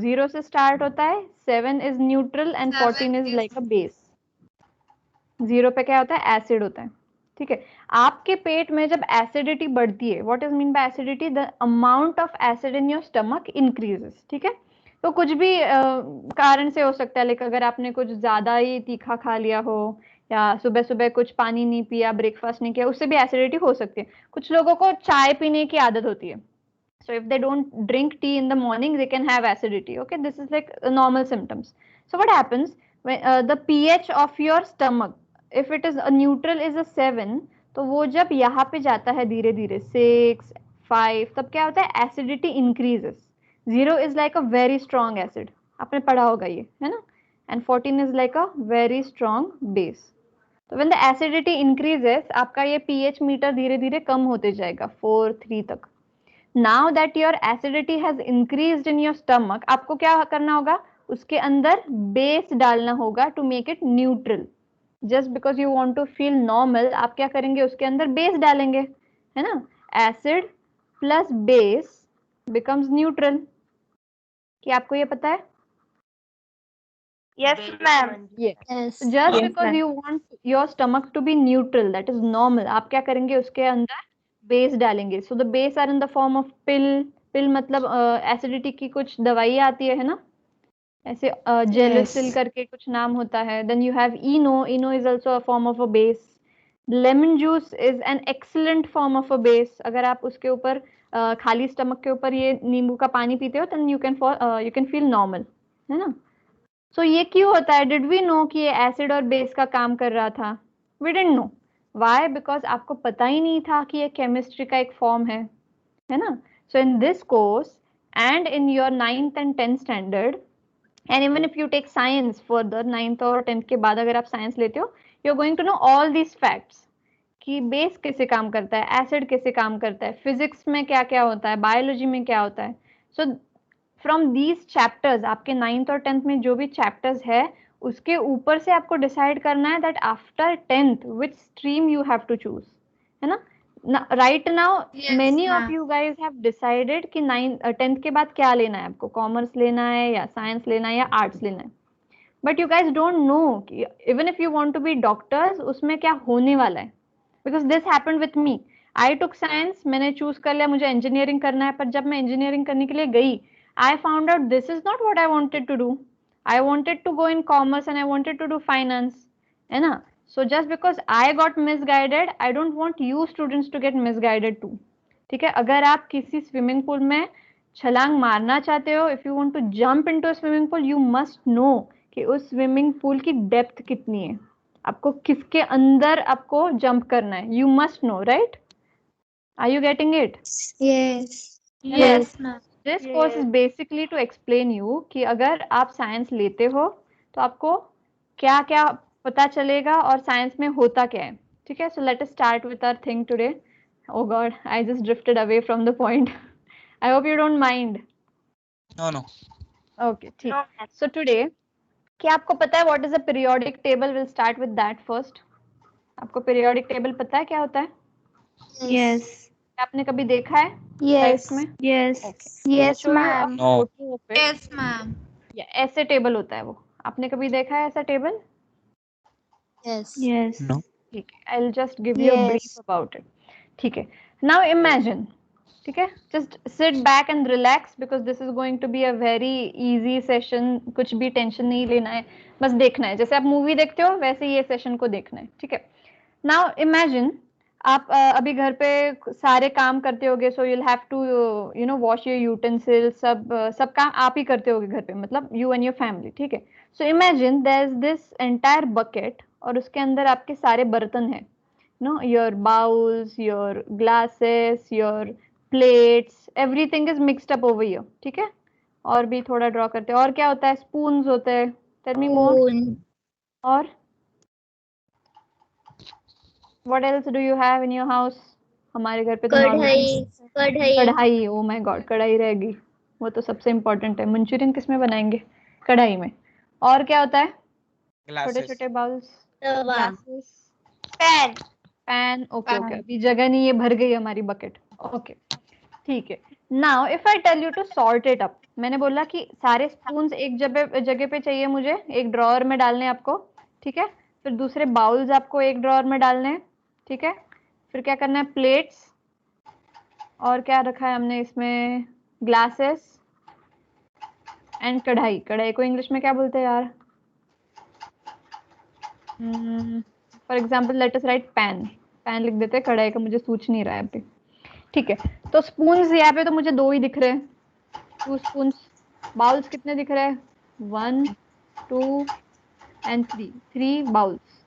0 से स्टार्ट होता है. 7 is neutral and 14 is like a base. 0 पे क्या होता है? एसिड होता है. ठीक है. आपके पेट में जब एसिडिटी बढ़ती है, what is mean by acidity? The amount of acid in your stomach increases. ठीक है. तो कुछ भी कारण से हो सकता है, लाइक अगर आपने कुछ ज्यादा ही तीखा खा लिया हो, या सुबह सुबह कुछ पानी नहीं पिया, ब्रेकफास्ट नहीं किया, उससे भी एसिडिटी हो सकती है. कुछ लोगों को चाय पीने की आदत होती है. So if they don't drink tea in the morning, they can have acidity. Okay, this is like normal symptoms. So what happens when the pH of your stomach, if it is a neutral is a 7, तो वो जब यहाँ पे जाता है धीरे धीरे 6, 5, तब क्या होता है? Acidity increases. 0 is like a very strong acid. आपने पढ़ा होगा ये, है ना? And 14 is like a very strong base. तो when the acidity increases, आपका ये pH मीटर धीरे धीरे कम होते जाएगा 4, 3 तक. Now that your acidity has increased in your stomach, आपको क्या करना होगा? उसके अंदर बेस डालना होगा to make it neutral. Just because you want to feel normal, आप क्या करेंगे? उसके अंदर बेस डालेंगे, है ना? Acid plus base becomes neutral. क्या आपको ये पता है? Yes, ma'am. Yes. So just because you want your stomach to be neutral, that is normal, आप क्या करेंगे? उसके अंदर बेस डालेंगे. So the base are in the form of pill. Pill मतलब एसिडिटी की कुछ दवाई आती है ना, ऐसे जेलिसिल करके कुछ नाम होता है. Then you have Eno. Eno is also a form of a base. Lemon juice is an excellent form of a base. अगर आप उसके ऊपर खाली स्टमक के ऊपर ये नींबू का पानी पीते हो, then you can feel normal, है ना. सो ये क्यों होता है? डिड वी नो कि ये एसिड और बेस का काम कर रहा था? We didn't know. Why? Because आपको पता ही नहीं था कि ये केमिस्ट्री का एक फॉर्म है ना. So in this course and in your 9th and 10th standard, and even if you take science further, 9th और 10th के बाद अगर आप साइंस लेते हो, you're going to know all these facts कि बेस कैसे काम करता है, एसिड कैसे काम करता है, फिजिक्स में क्या क्या होता है, बायोलॉजी में क्या होता है. सो फ्रॉम दीज चैप्टर्स, आपके 9th और 10th में जो भी चैप्टर्स है, उसके ऊपर से आपको डिसाइड करना है that after 10th which stream you have to choose, है ना. right now Yes, many of ma'am. you guys have decided कि 10th के बाद क्या लेना है आपको, कॉमर्स लेना है या साइंस लेना है या आर्ट्स लेना है, but you guys don't know कि even if you want to be doctors उसमें क्या होने वाला है, because this happened with me. I took science, मैंने चूज कर लिया मुझे इंजीनियरिंग करना है, पर जब मैं इंजीनियरिंग करने के लिए गई I found out this is not what I wanted to do. I wanted to go in commerce and I wanted to do finance, है ना. So just because I got misguided, I don't want you students to get misguided too. ठीक है, अगर आप किसी swimming pool में छलांग मारना चाहते हो, if you want to jump into a swimming pool, you must know कि उस स्विमिंग पूल की डेप्थ कितनी है, आपको किसके अंदर आपको जंप करना है. You must know, right? Are you getting it? Yes. Yes, ma'am. This course is basically to explain you कि अगर आप साइंस लेते हो तो आपको क्या क्या पता चलेगा और साइंस में होता क्या है. ठीक है, so let us start with our thing today. Oh God, I just drifted away from the point. I hope you don't mind. No. Okay, ठीक. So today, क्या आपको पता है what is a periodic table? We'll start with that first. आपको periodic table पता है क्या होता है? Yes. आपने कभी देखा है Yes. life में? Yes. Okay. Yes, Show you a ma'am. No. photo of it. Yes, ma'am. ऐसे टेबल होता है वो, आपने कभी देखा है ऐसा टेबल? Yes. Yes. No. ठीक है, I'll just give you a brief Yes. about it. ठीक है, now imagine, ठीक है, just sit back and relax because this is going to be a very easy session. कुछ भी टेंशन नहीं लेना है, बस देखना है, जैसे आप मूवी देखते हो वैसे ये सेशन को देखना है. ठीक है, now imagine आप अभी घर पे सारे काम करते होगे, so you'll have to wash your utensils, सब काम आप ही करते होगे घर पे, मतलब you and your family. ठीक है, so imagine there's this entire bucket और उसके अंदर आपके सारे बर्तन हैं, your bowls, your glasses, your plates, everything is mixed up over here. ठीक है, और भी थोड़ा ड्रॉ करते हैं. और क्या होता है? स्पून्स होते हैं. tell me more. Spoon. और what else do you have in your house? हमारे घर पे तो कढ़ाई. कढ़ाई. कढ़ाई. ओ माय गॉड, कढ़ाई रहेगी, वो तो सबसे इम्पोर्टेंट है. मंचूरियन किस में बनाएंगे? कढ़ाई में. और क्या होता है? छोटे Glasses. छोटे बाउल्स, तवा. Glasses, pan. Pan. Okay okay, अभी जगह नहीं है, भर गई हमारी बकेट. ओके, ठीक है. Now if I tell you to sort it up, मैंने बोला कि सारे स्पून्स एक जगह पे चाहिए मुझे, एक ड्रॉअर में डालने आपको. ठीक है, फिर दूसरे बाउल्स आपको एक ड्रॉअर में डालने हैं. ठीक है, फिर क्या करना है? प्लेट्स. और क्या रखा है हमने इसमें? ग्लासेस एंड कढ़ाई. कढ़ाई को इंग्लिश में क्या बोलते हैं यार? For example let us right pan. Pan लिख देते हैं, कढ़ाई का मुझे सूझ नहीं रहा है अभी. ठीक है, तो स्पून्स यहाँ पे तो मुझे 2 ही दिख रहे हैं, 2 स्पून्स. बाउल्स कितने दिख रहे हैं? 1 2 एंड 3 बाउल्स.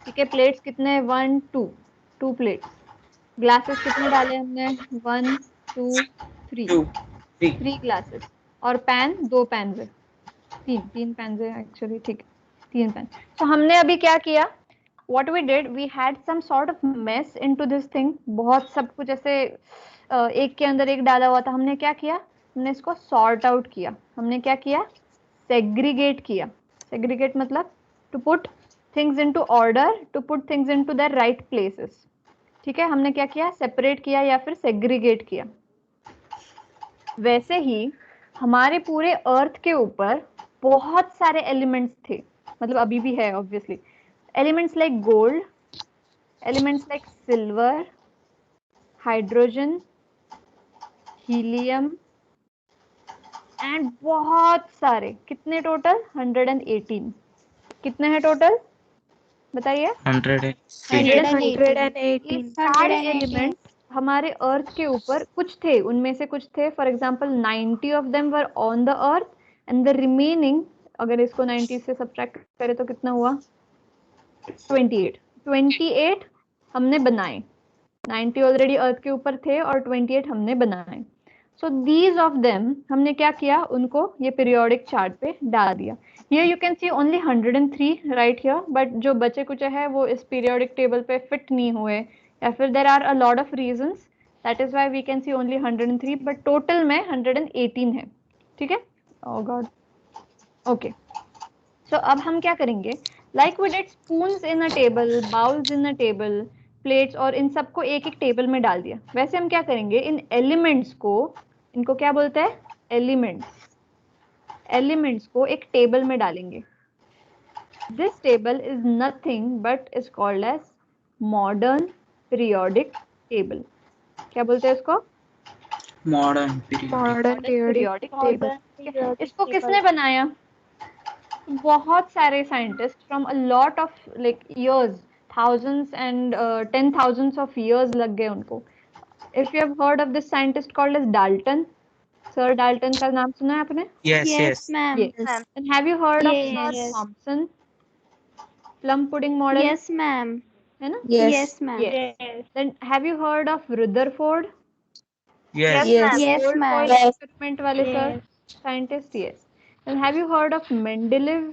ठीक है, प्लेट्स कितने? 1 2 प्लेट्स. ग्लासेस कितने डाले हमने? 1 2 3 2, 3. 3 ग्लासेस. और पैन 2 पैन है, 3 पैन है एक्चुअली. ठीक है, 3 पैन. तो हमने अभी क्या किया? What we did, we had some sort of mess into this thing. बहुत सब कुछ ऐसे एक के अंदर एक डाला हुआ था. हमने क्या किया? हमने इसको सॉर्ट आउट किया. हमने क्या किया? सेग्रीगेट किया. सेग्रीगेट मतलब to put things into order, to put things into their right places. ठीक है, हमने क्या किया? सेपरेट किया या फिर सेग्रीगेट किया. वैसे ही हमारे पूरे अर्थ के ऊपर बहुत सारे एलिमेंट्स थे, मतलब अभी भी है obviously. Elements like gold, elements like silver, hydrogen, helium and बहुत सारे. कितने टोटल? 118. कितने हैं टोटल? बताइए. 118. ये सारे एलिमेंट्स हमारे अर्थ के ऊपर कुछ थे, उनमें से कुछ थे. For example 90 of them were on the earth and the remaining, अगर इसको 90 से सब्ट्रैक्ट करें तो कितना हुआ? 28 हमने बनाए. 90 ऑलरेडी अर्थ के ऊपर थे और 28 हमने बनाए. सो दीज ऑफ देम हमने क्या किया? उनको ये पीरियोडिक चार्ट पे डाल दिया. Here you can see only 103 right here, but जो बचे कुछ है वो इस पीरियोडिक टेबल पे फिट नहीं हुए, या फिर there are a lot of reasons. That is why we can see only 103, but total में 118 है. ठीक है. ओह गॉड. ओके, सो अब हम क्या करेंगे? Like we did spoons in a table, bowls in a table, plates और इन सबको एक एक टेबल में डाल दिया। वैसे हम क्या करेंगे, इन एलिमेंट्स को, इनको क्या बोलते हैं, एलिमेंट्स को एक टेबल में डालेंगे। This table is nothing but is called as modern periodic table. क्या बोलते हैं इसको, मॉडर्न पीरियोडिक टेबल। इसको किसने बनाया, बहुत सारे scientist from a lot of like years, thousands and 10,000s of years लग गए उनको। If you have heard of this scientist called as Dalton, Sir Dalton का नाम सुना है आपने? Yes, yes. ma'am. Yes. And have you heard of Sir Yes. Thomson plum pudding model? Yes, ma'am. है ना? Yes, ma'am. Yes. Then have you heard of Rutherford? Yes. Yes, Gold ma'am. foil experiment वाले sir scientist? Yes. Then have you heard of Mendeleev?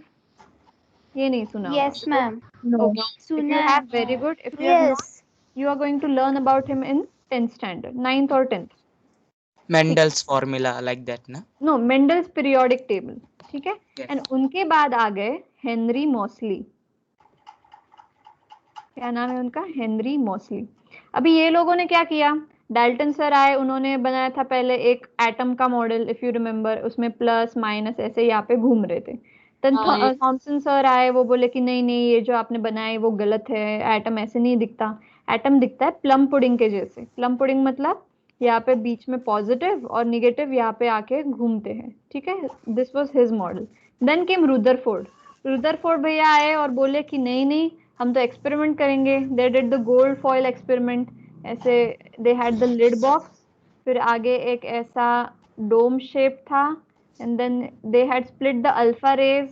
ये नहीं सुना होगा। Yes, ma'am. Okay. If you Suna have, very good. If you have not, you are going to learn about him in 10th standard, 9th or 10th. Mendel's formula like that, na? No, Mendel's periodic table. ठीक है? Yes. And उनके बाद आ गए Henry मॉसली। क्या नाम है उनका, Henry मॉसली। अभी ये लोगों ने क्या किया, डाल्टन सर आए, उन्होंने बनाया था पहले एक एटम का मॉडल, इफ यू रिमेम्बर, उसमें प्लस माइनस ऐसे यहाँ पे घूम रहे थे। थॉमसन सर आए, वो बोले कि नहीं नहीं, ये जो आपने बनाया है वो गलत है, एटम ऐसे नहीं दिखता, एटम दिखता है प्लम पुडिंग के जैसे। प्लम पुडिंग मतलब यहाँ पे बीच में पॉजिटिव और निगेटिव यहाँ पे आके घूमते हैं, ठीक है। This was his model. Then came Rutherford भैया आए और बोले कि नहीं नहीं, हम तो एक्सपेरिमेंट करेंगे। They did the gold foil experiment, ऐसे they had the lead box, फिर आगे एक ऐसा डोम शेप था, and then they had split the alpha rays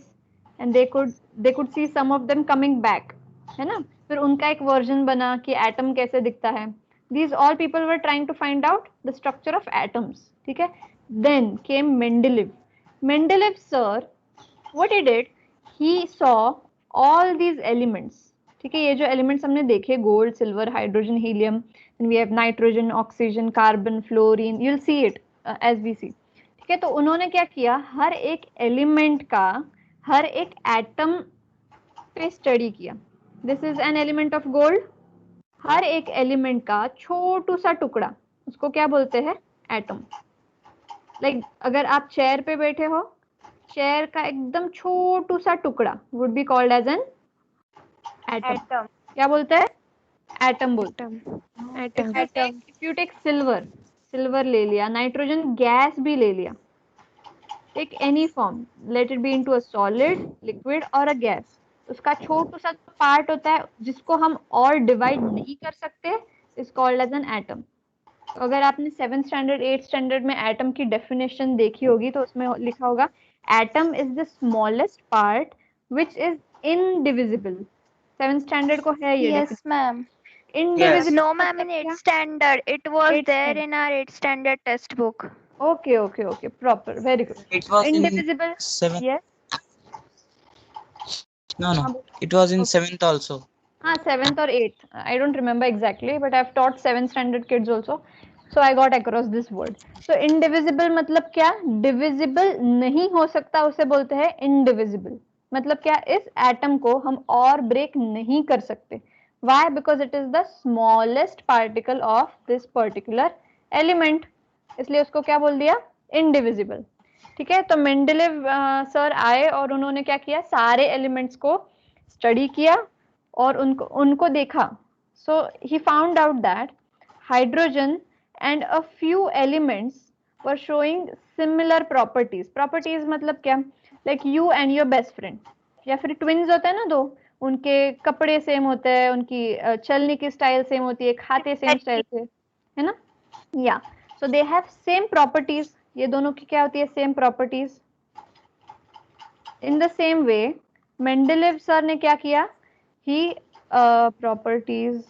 and they could see some of them coming back, है ना। फिर उनका एक वर्जन बना कि एटम कैसे दिखता है। These all people were trying to find out the structure of atoms, ठीक है। Then came Mendeleev sir, what he did, he saw all these elements, ठीक है। ये जो एलिमेंट्स हमने देखे, gold, silver, hydrogen, helium, and we have nitrogen, oxygen, carbon, fluorine, you'll see it as we see, ठीक है। तो उन्होंने क्या किया, हर एक एलिमेंट का, हर एक एटम पे स्टडी किया। This is an element of gold, हर एक एलिमेंट का छोटू सा टुकड़ा, उसको क्या बोलते हैं, एटम। लाइक अगर आप चेयर पे बैठे हो, चेयर का एकदम छोटू सा टुकड़ा would be called as an atom. क्या बोलते हैं, एटम बोलते हैं। इफ यू टेक सिल्वर ले लिया, नाइट्रोजन गैस भी ले लिया, take any form, let it be into a solid, liquid और अ गैस, उसका छोटू सा पार्ट होता है जिसको हम और डिवाइड नहीं कर सकते, is called as an atom. अगर आपने 7th स्टैंडर्ड 8th स्टैंडर्ड में एटम की डेफिनेशन देखी होगी तो उसमें लिखा होगा atom is the smallest part which is indivisible. 7th standard को है ये। Yes, ma'am. Indivisible. No, ma'am, in 8th standard. It was there in our 8th standard textbook. Okay, proper, very good. It was Indivisible. in 7th. Yes. No. It was in 7th also. 7th or 8th. I don't remember exactly, but I've taught 7th standard kids also. So I got across this word. So indivisible मतलब क्या, divisible नहीं हो सकता, उसे बोलते हैं indivisible। मतलब क्या, इस एटम को हम और ब्रेक नहीं कर सकते। Why? Because it is the smallest particle of this particular element, इसलिए उसको क्या बोल दिया, indivisible, ठीक है। तो मेंडेलेव सर आए और उन्होंने क्या किया, सारे एलिमेंट्स को स्टडी किया और उनको देखा। So he found out that hydrogen and a few elements were showing similar properties मतलब क्या, like you and your best friend, या फिर ट्विन्स होते हैं ना दो, उनके कपड़े सेम होते हैं, उनकी चलने की स्टाइल सेम होती है, खाते सेम स्टाइल से, है ना। या so they have same properties, ये दोनों की क्या होती है, same properties. In the same way Mendeleev sir ने क्या किया, ही प्रॉपर्टीज,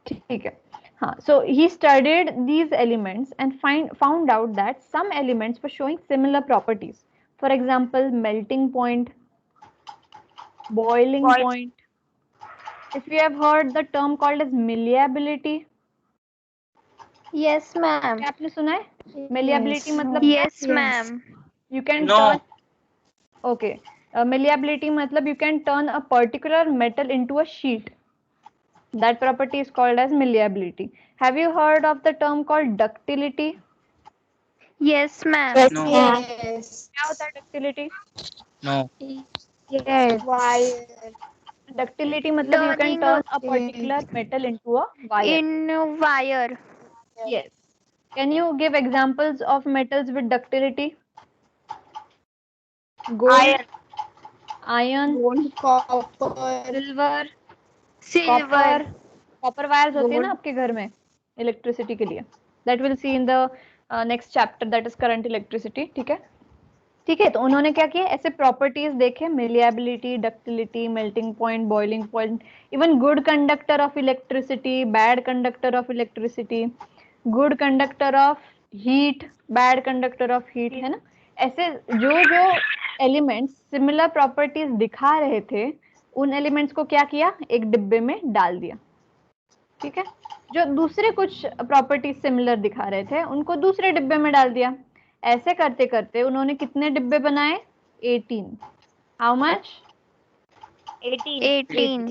ठीक है, हाँ। So he studied these elements and found out that some elements were showing similar properties. For example melting point, boiling point. If you have heard the term called as malleability, Yes, ma'am. क्या आपने सुना है malleability मतलब Yes, ma'am. you can No. turn, malleability मतलब you can turn a particular metal into a sheet, That property is called as malleability. Have you heard of the term called ductility? Yes, ma'am. Yes, No. ma'am. Yes. क्या होता है ductility? No. Yes. Wire. Ductility मतलब you can Turning turn a Okay. particular metal into a wire. in wire. Yes. Can you give examples of metals with ductility? Gold, iron, Gold, copper, silver, Silver. copper. Copper wires होती है ना Gold. आपके घर में electricity के लिए. That we'll see in the next chapter, that is current electricity. ठीक है. ठीक है, तो उन्होंने क्या किया, ऐसे प्रॉपर्टीज देखे, malleability, ductility, melting point, boiling point, even good conductor of electricity, bad conductor of electricity, good conductor of heat, bad conductor of heat, है ना. ऐसे जो जो एलिमेंट्स सिमिलर प्रॉपर्टीज दिखा रहे थे, उन एलिमेंट्स को क्या किया, एक डिब्बे में डाल दिया. ठीक है. जो दूसरे कुछ प्रॉपर्टीज सिमिलर दिखा रहे थे, उनको दूसरे डिब्बे में डाल दिया. ऐसे करते करते उन्होंने कितने डिब्बे बनाए, 18. How much? 18.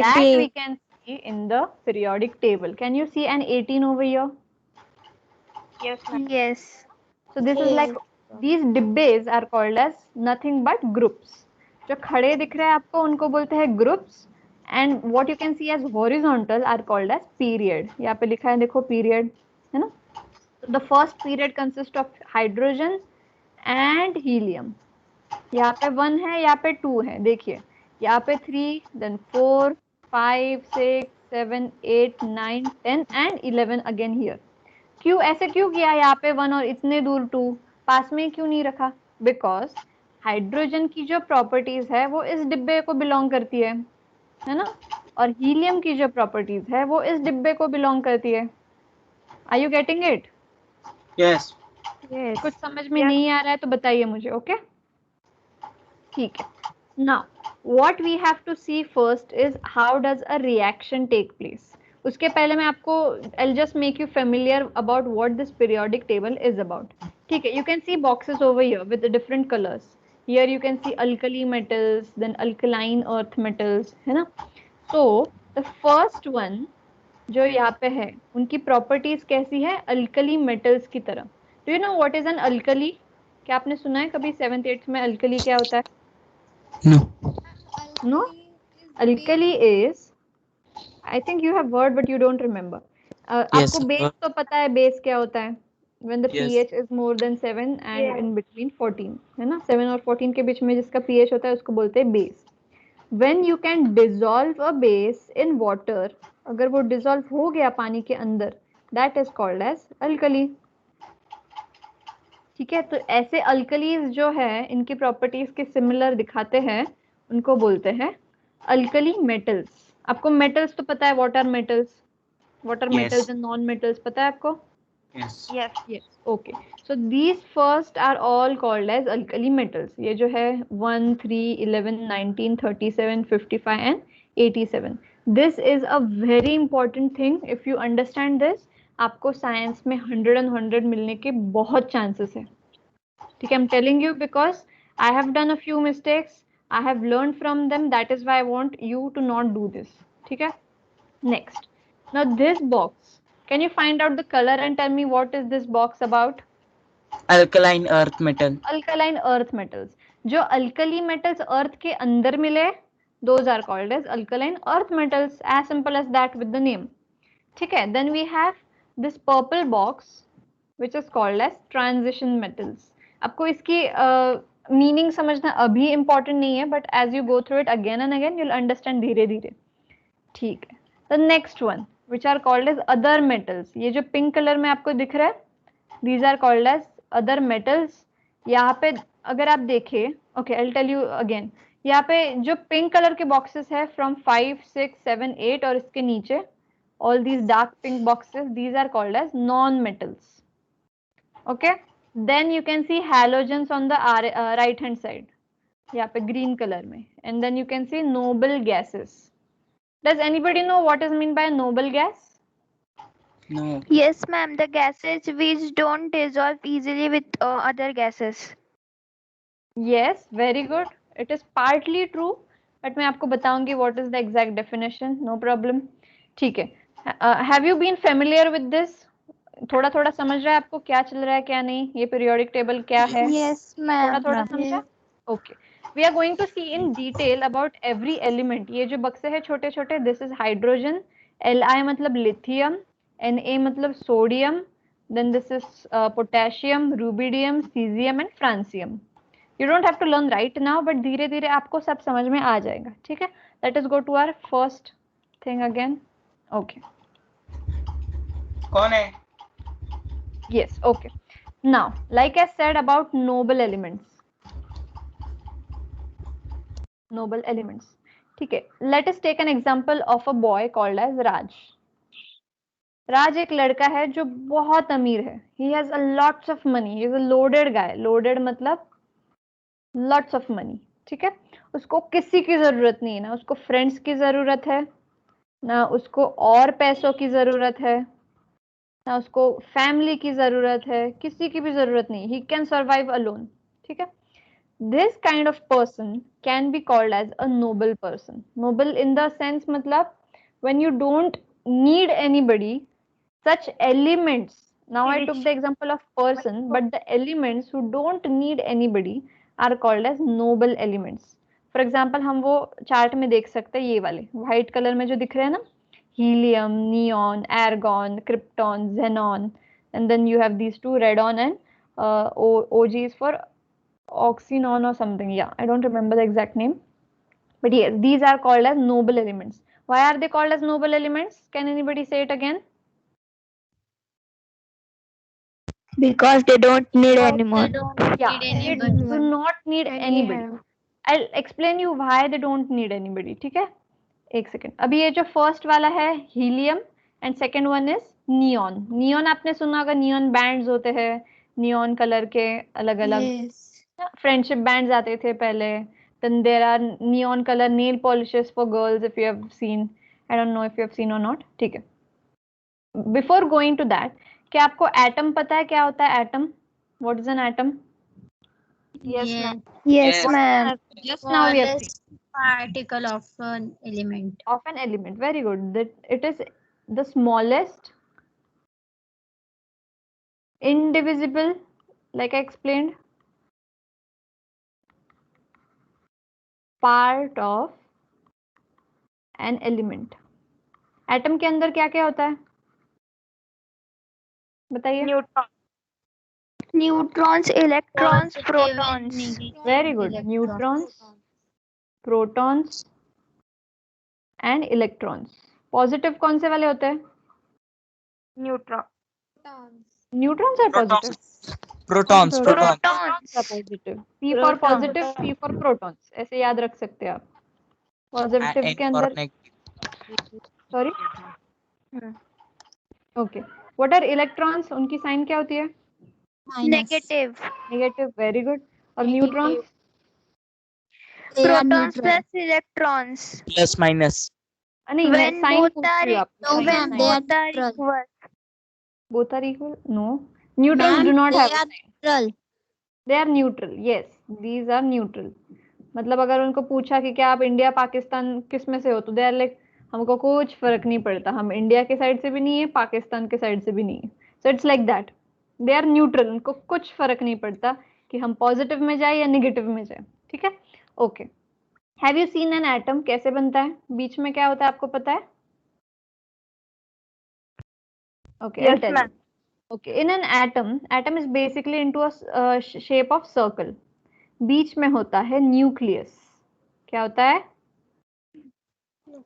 That we can see in the periodic table. Can you see an 18 over here? Yes. So this is like, these डिब्बेज are called as nothing but groups. जो खड़े दिख रहे हैं आपको, उनको बोलते हैं groups, and what you can see as horizontal are called as period. यहाँ पे लिखा है देखो period, है ना. The first period consists of hydrogen and helium. यहाँ पे 1 है, यहाँ पे 2 है, देखिए यहाँ पे 3, then 4, 5, 6, 7, 8, 9, 10 and 11 again here. क्यों ऐसे क्यों किया, यहाँ पे 1 और इतने दूर 2, पास में क्यों नहीं रखा? बिकॉज हाइड्रोजन की जो प्रॉपर्टीज है वो इस डिब्बे को बिलोंग करती है ना, और हीलियम की जो प्रॉपर्टीज है वो इस डिब्बे को बिलोंग करती है. Are you getting it? Yes. कुछ समझ में नहीं आ रहा है तो बताइए मुझे. ओके, ठीक है. Now what we have to see first is how does a reaction take place. उसके पहले मैं आपको, I will just make you familiar about what this periodic table is about. ठीक है. You can see boxes over here with different colours. Here you can see alkali metals, then alkaline earth metals, है ना. So the first one जो यहाँ पे है, उनकी properties कैसी है, अल्कली मेटल्स की तरह. Do you know what is an alkali? क्या आपने सुना है कभी 7th 8th में अल्कली क्या होता है? No. No? Alkali is, I think you have heard but you don't remember. Yes, आपको बेस तो पता है, बेस क्या होता है? When the Yes. pH is more than 7 and in between 14, है ना. 7 और 14 के बीच में जिसका pH होता है उसको बोलते हैं base. When you can dissolve a base in water, अगर वो dissolve हो गया पानी के अंदर, that is called as alkali. ठीक है. तो ऐसे अल्कलीज जो है, इनकी प्रॉपर्टीज के सिमिलर दिखाते हैं, उनको बोलते हैं अल्कली मेटल्स. आपको मेटल्स तो पता है, what are metals? What are Yes. Metals and non metals पता है आपको? Yes. Yes. Okay. So these first are all called as alkali metals. ये जो है 1, 3, 11, 19, 37, 55 and 87. This is a very important thing. If you understand this, आपको science में 100 and 100 मिलने के बहुत चांसेस है. ठीक है. I'm telling you because I have done a few mistakes. I have learned from them. That is why I want you to not do this. ठीक है. Next. Now this box. Can you find out the color and tell me what is this box about? Alkaline earth metal. Alkaline earth metals. जो alkali metals earth के अंदर मिले, those are called as alkaline earth metals. As simple as that with the name. ठीक है. Then we have this purple box which is called as transition metals. आपको इसकी meaning समझना अभी इम्पोर्टेंट नहीं है, but as you go through it again and again you will understand धीरे धीरे. ठीक है. The next one which are called as other metals. ये जो पिंक कलर में आपको दिख रहा है, these are called as other metals. यहाँ पे अगर आप देखें, okay I will tell you again. यहाँ पे जो पिंक कलर के बॉक्सेस है फ्रॉम 5, 6, 7, 8 और इसके नीचे all these dark pink boxes, these are called as non-metals. Okay. Then you can see halogens on the right hand side, यहाँ पे green color में, and then you can see noble gases. Does anybody know what is meant by noble gas? No. Yes, ma'am. The gases which don't dissolve easily with other gases. Yes, very good. It is partly true, but मैं आपको बताऊंगी what is the exact definition. No problem. ठीक है. Have you been familiar with this? थोड़ा थोड़ा समझ रहा है आपको क्या चल रहा है क्या नहीं, ये पीरियोडिक टेबल क्या है? Yes, थोड़ा ma'am. थोड़ा समझा? Okay. We are going to see in detail about every element. ये जो बक्से हैं छोटे छोटे, दिस इज हाइड्रोजन. Li मतलब लिथियम, Na मतलब sodium, then this is potassium, rubidium, cesium and francium. You don't have to learn right now, but धीरे धीरे आपको सब समझ में आ जाएगा. ठीक है. Let us go to our first thing again. Okay. कौन है? Yes. Okay. Now, like I said about noble elements. Noble elements. ठीक है. Let us take an example of a boy called as Raj. राज एक लड़का है जो बहुत अमीर है. He has a lots of money. He is a loaded guy. Loaded मतलब lots of money. ठीक है. उसको किसी की जरूरत नहीं है, ना उसको फ्रेंड्स की जरूरत है, ना उसको और पैसों की जरूरत है, ना उसको फैमिली की जरूरत है, किसी की भी जरूरत नहीं. He can survive alone. ठीक है. This kind of person can be called as a noble person. Noble in the sense मतलब when you don't need anybody, such elements. Now I took the example of person, but the elements who don't need anybody are called as noble elements. For example, हम वो chart में देख सकते हैं, ये वाले white colour में जो दिख रहे हैं ना, helium, neon, argon, krypton, xenon, and then you have these two, radon and OG is for oxynon or something. Yeah, I don't remember the exact name, but yes, these are called as noble elements. Why are they called as noble elements? Can anybody say it again? Because they don't need anyone. Yeah, they do not need anybody. I'll explain you why they don't need anybody. ठीक है. एक second. अभी ये जो first वाला है helium and second one is neon. Neon आपने सुना होगा, नियॉन बैंड्स होते हैं नियॉन कलर के अलग अलग. Yes. फ्रेंडशिप बैंड्स आते थे पहले. Then there are neon color nail polishes for girls if you have seen. I don't know if you have seen or not. ठीक है. Before going to that, क्या आपको एटम पता है क्या होता है atom? What is an atom? Yes, Yeah. ma'am. Yes, Yes. ma'am. Just now we have seen. Particle of an element. Of an element. Very good. That it is the smallest indivisible, like I explained, part of an element. Atom के अंदर क्या क्या होता है बताइए? Neutrons, electrons, protons. Very good. Neutrons, protons and electrons. Positive कौन से वाले होते हैं? Neutron. Neutrons are positive. Protons. Protons. Positive. P for positive, P for protons, ऐसे याद रख सकते हैं आप. पॉजिटिव के अंदर sorry. Okay. What are electrons? उनकी साइन क्या होती है? Negative. नेगेटिव. Very good. और neutrons? Protons plus electrons. Plus minus. नहीं, मैं When साइन both पूछ रही हूँ are आपको. when both are equal. Both are equal? No. Neutrons do not have a sign. They are neutral. Yes, these are neutral. मतलब अगर उनको पूछा कि क्या आप इंडिया पाकिस्तान किस में से हो, तो दे आर लाइक हमको कुछ फर्क नहीं पड़ता, हम इंडिया के साइड से भी नहीं है, पाकिस्तान के साइड से भी नहीं है. So it's like that. They are neutral. उनको कुछ फर्क नहीं पड़ता कि हम पॉजिटिव में जाए या नेगेटिव में जाए. ठीक है. Okay. Have you seen an atom? कैसे बनता है? बीच में क्या होता है आपको पता है? Okay. Yes, ma'am. Okay, in an atom is basically into a shape of circle. बीच में होता है न्यूक्लियस. क्या होता है?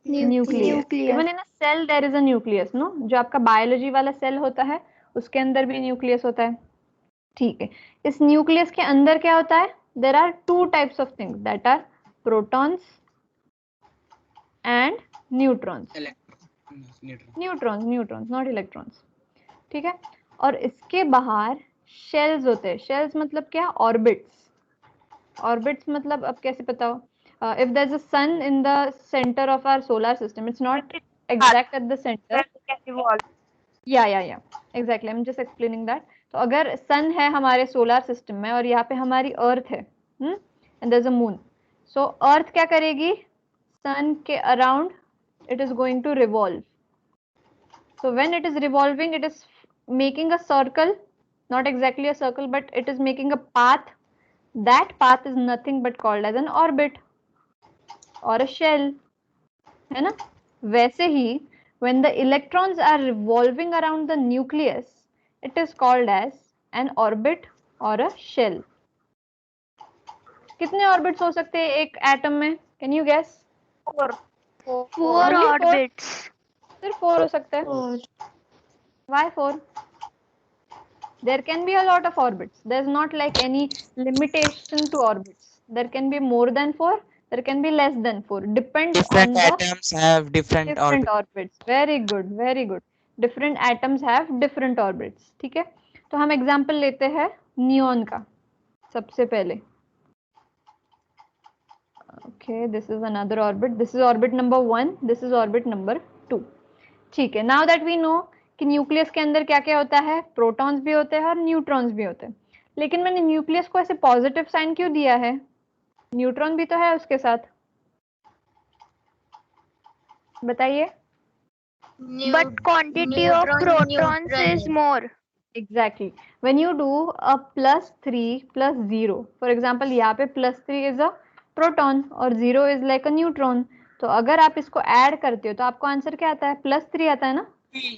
Nucleus. Even in a cell there is a nucleus, no? जो आपका बायोलॉजी वाला सेल होता है उसके अंदर भी न्यूक्लियस होता है. ठीक है. इस न्यूक्लियस के अंदर क्या होता है? There are two types of things, that are protons and neutrons. Neutrons, not electrons. ठीक है. और इसके बाहर शेल्स होते हैं. शेल्स मतलब क्या? ऑर्बिट्स. ऑर्बिट्स मतलब अब कैसे बताओ? If there is a sun in the centre of our solar system, it's not exact at the centre. Yeah exactly. I am just explaining that. तो अगर सन है हमारे सोलर सिस्टम में और यहाँ पे हमारी अर्थ है, and there is a moon, so earth क्या करेगी? सन के around it is going to revolve. So when it is revolving, it is making a circle, not exactly a circle, but it is making a path. That path is nothing but called as an orbit or a shell, है ना? वैसे ही when the electrons are revolving around the nucleus, it is called as an orbit or a shell. कितने orbits हो सकते हैं एक atom में? Can you guess? 4 Only four? orbits. सिर्फ 4 हो सकते हैं. Why 4? There can be a lot of orbits. There's not like any limitation to orbits. There can be more than 4. There can be less than 4. Depends Different on the atoms have different orbits. Very good, very good. Different atoms have different orbits. ठीक है? तो हम example लेते हैं neon का सबसे पहले. Okay, this is another orbit. This is orbit number 1. This is orbit number 2. ठीक है. Now that we know कि न्यूक्लियस के अंदर क्या क्या होता है, प्रोटॉन्स भी होते हैं और न्यूट्रॉन्स भी होते हैं, लेकिन मैंने न्यूक्लियस को ऐसे पॉजिटिव साइन क्यों दिया है? न्यूट्रॉन भी तो है उसके साथ, बताइए. But quantity of protons is more. Exactly. When you do a +3 + 0, for example यहाँ पे +3 is a proton और 0 is like a neutron, तो अगर आप इसको ऐड करते हो तो आपको आंसर क्या आता है? +3 आता है ना?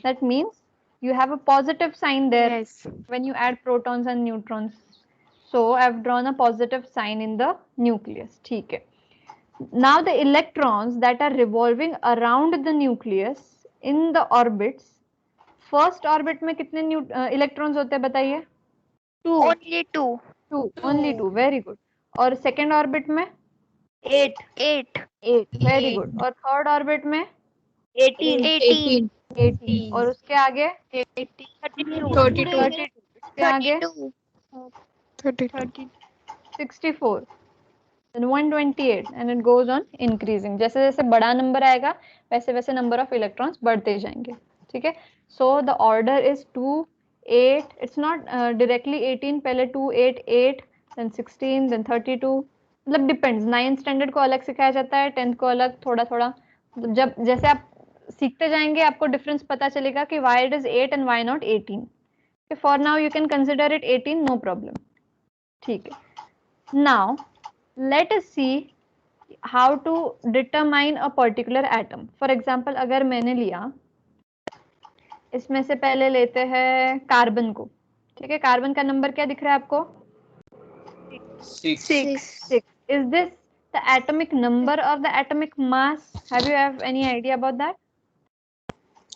That means you have a positive sign there. Yes. When you add protons and neutrons. So I've drawn a positive sign in the nucleus. ठीक है. Now the electrons that are revolving around the nucleus in the orbits, first orbit में कितने electrons होते हैं बताइए? 2. Only 2. 2. Only 2. Very good. और second orbit में? 8. 8. 8. Very good. और third orbit में? 18. 18. 18. और उसके आगे? 32. उसके आगे? 64. Then 128 and it goes on increasing. जैसे जैसे बड़ा नंबर आएगा वैसे वैसे number of electrons बढ़ते जाएंगे. ठीक है? So the order is 2, 8. It's not directly 18. पहले 2, 8, 8, then 16, then 32. मतलब depends. 9th standard को अलग सिखाया जाता है, 10th को अलग थोड़ा थोड़ा. जब जैसे आप सीखते जाएंगे आपको difference पता चलेगा कि why it is 8 and why not 18. Okay, for now you can consider it 18, no problem. ठीक है. Now let us see how to determine a particular atom. For example, अगर मैंने लिया, इसमें से पहले लेते हैं कार्बन को. ठीक है, कार्बन का नंबर क्या दिख रहा है आपको? 6. Is this the atomic number or the atomic mass? Have you have any idea about that?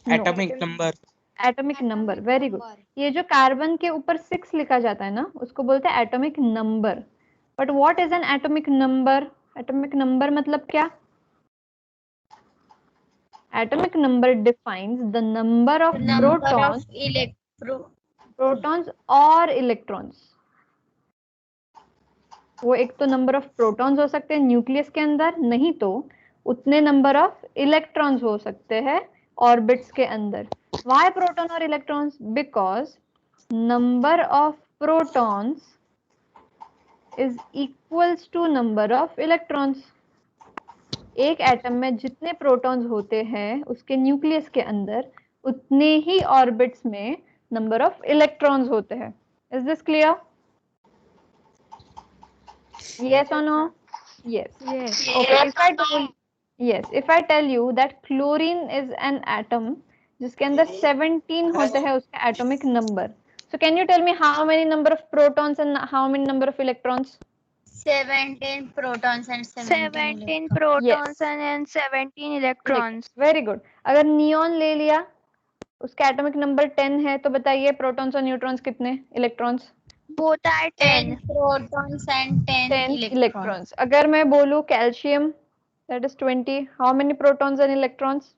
atomic number. Atomic number. Very good. ये जो कार्बन के ऊपर 6 लिखा जाता है ना, उसको बोलते हैं atomic number. But what is an atomic number? Atomic number मतलब क्या? Atomic number defines the number of protons or electrons. वो एक तो number of protons हो सकते हैं न्यूक्लियस के अंदर, नहीं तो उतने number of electrons हो सकते हैं orbits के अंदर. Why proton or electrons? Because number of protons is equals to number of electrons. एक एटम में जितने प्रोटॉन्स होते हैं उसके न्यूक्लियस के अंदर उतने ही ऑर्बिट्स में नंबर ऑफ इलेक्ट्रॉन्स होते हैं. Is this clear? Yes or no? Yes. Okay. If I tell you that chlorine is an atom जिसके अंदर 17 होते हैं उसका atomic number. So can you tell me how many number of protons and how many number of electrons? 17 protons and 17 protons and 17 electrons. Very good. अगर neon ले लिया उसका atomic number 10 है तो बताइए protons और neutrons कितने? Electrons? Both are 10. protons and 10 electrons. अगर मैं बोलूँ calcium, that is 20. How many protons and electrons?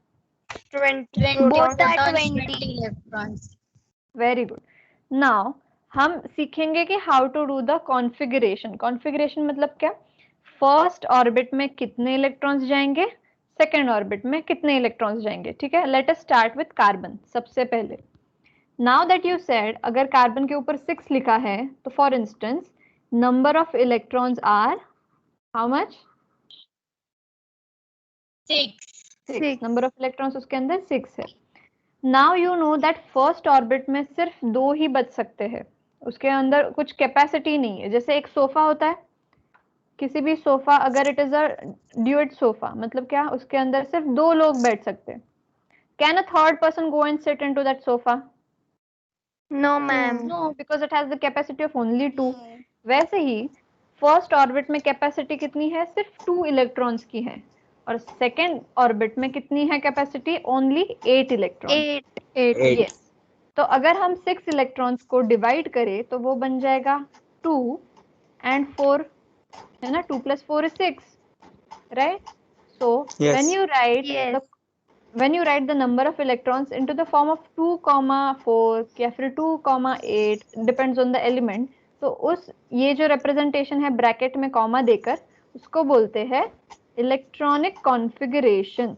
20. Both are 20 electrons. Very good. Now हम सीखेंगे कि how to do the configuration. Configuration मतलब क्या? First orbit में कितने electrons जाएंगे, second orbit में कितने electrons जाएंगे. ठीक है? Let us start with carbon. सबसे पहले now that you said अगर carbon के ऊपर 6 लिखा है तो for instance number of electrons are how much? 6. Number of electrons उसके अंदर 6 है. Now you know that first orbit में सिर्फ 2 ही बच सकते हैं, उसके अंदर कुछ कैपेसिटी नहीं है। जैसे एक सोफा होता है, किसी भी सोफा अगर it is a duet sofa, मतलब क्या, उसके अंदर सिर्फ 2 लोग बैठ सकते हैं। Can a third person go and sit into that sofa? No, ma'am. No, because it has the capacity of only 2। वैसे ही फर्स्ट ऑर्बिट में कैपेसिटी कितनी है? सिर्फ 2 इलेक्ट्रॉन्स की है, और सेकेंड ऑर्बिट में कितनी है कैपेसिटी? Only 8 electron. 8. यस। तो अगर हम 6 इलेक्ट्रॉन्स को डिवाइड करें तो वो बन जाएगा 2 and 4, है ना? 2 + 4 is 6, right? So Yes. Yes. when you write the number of electrons into the form of 2, 4 या फिर 2, 8, depends on the element, तो उस ये जो representation है ब्रैकेट में कॉमा देकर, उसको बोलते हैं इलेक्ट्रॉनिक कॉन्फ़िगरेशन।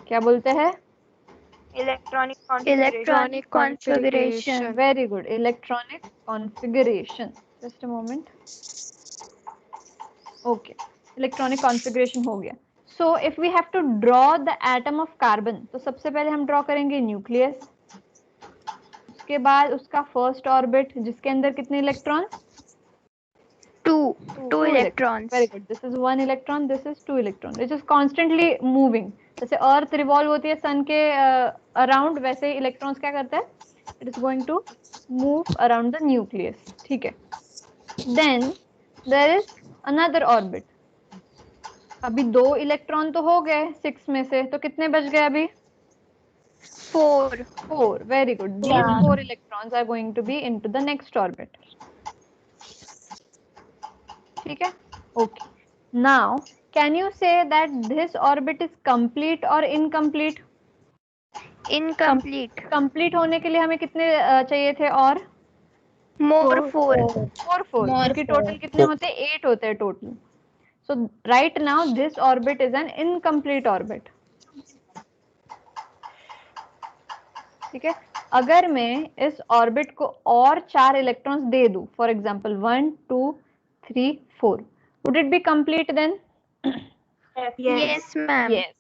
क्या बोलते हैं? Electronic configuration. Very good, electronic configuration. Just a moment. Okay, electronic configuration हो गया। So if we have to draw the atom of carbon, तो सबसे पहले हम ड्रॉ करेंगे न्यूक्लियस, उसके बाद उसका फर्स्ट ऑर्बिट जिसके अंदर कितने electron? 2 electrons. Very good. This is 1 electron, this is 2 electron, which is constantly moving. जैसे अर्थ रिवॉल्व होती है सन के अराउंड, वैसे इलेक्ट्रॉन्स क्या करता है? It is going to move around the nucleus, ठीक है। Then there is another orbit. अभी 2 इलेक्ट्रॉन तो हो गए 6 में से, तो कितने बच गए अभी? 4. Very good. These 4 electrons are going to be into the next orbit. ठीक है? Okay. Now, can you say that this orbit is complete or incomplete? Incomplete. Complete होने के लिए हमें कितने चाहिए थे? और More 4. 4 क्योंकि टोटल कितने होते हैं? 8 होते हैं total. So right now this orbit is an incomplete orbit. ठीक है? अगर मैं इस ऑर्बिट को और 4 इलेक्ट्रॉन्स दे दूं, for example 1, 2, 3, 4, would it be complete then? Yes, ma'am. Yes,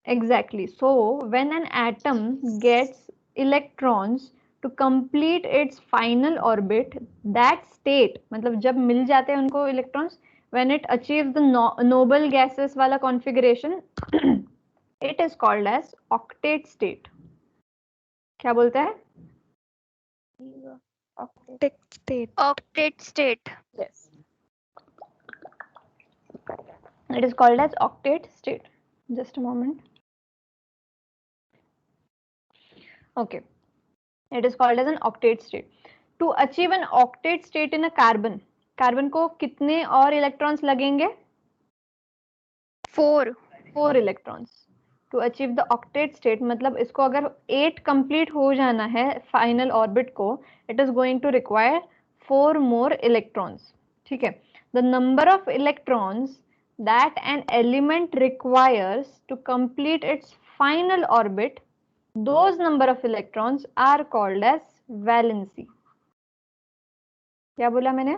exactly. So when an atom gets electrons to complete its final orbit, that state, मतलब जब मिल जाते हैं उनको electrons, when it achieves the noble gases वाला configuration, it is called as octet state. क्या बोलते हैं? Octet state. Yes. It is called as octet state. Just a moment. Okay. It is called as an octet state. To achieve an octet state in a carbon, carbon को कितने और electrons लगेंगे? 4 electrons to achieve the octet state. मतलब इसको अगर 8 complete हो जाना है फाइनल ऑर्बिट को, it is going to require 4 more electrons. ठीक है? The number of electrons that an element requires to complete its final orbit, those number of electrons are called as valency. क्या बोला मैंने?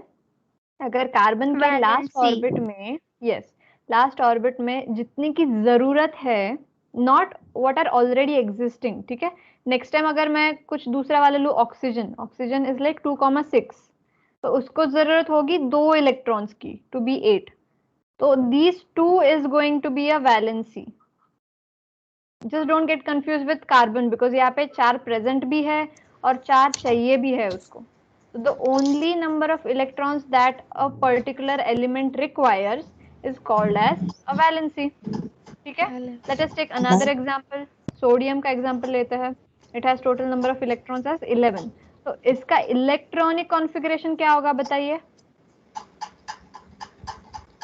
अगर कार्बन के last orbit में, yes, last orbit में जितने की जरूरत है, not what are already existing, ठीक है? नेक्स्ट टाइम अगर मैं कुछ दूसरा वाला लूँ, ऑक्सीजन इज लाइक 2,6, तो उसको जरूरत होगी 2 इलेक्ट्रॉन्स की टू बी 8, तो these 2 is going to be a valency. Just don't get confused with carbon because यहाँ पे 4 present भी है और 4 चाहिए भी है उसको. So the only number of electrons that a particular element requires is called as a valency. ठीक है? Let us take another example. Sodium का example लेते हैं. It has total number of electrons as 11. तो इसका electronic configuration क्या होगा बताइए?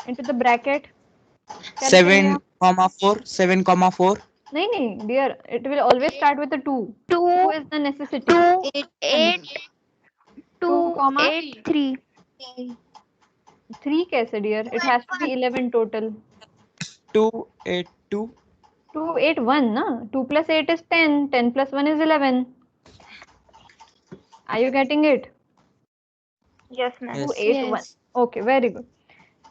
Into the bracket 7,4 नहीं dear, it will always start with a 2. 2 is the necessity. 8 2 8 3 3 कैसे dear? It has to be 11 total. 2 8 2 2 8 1 ना? 2 plus 8 is 10. 10 plus 1 is 11. Are you getting it? Yes, ma'am. 2 8 1. Okay, very good.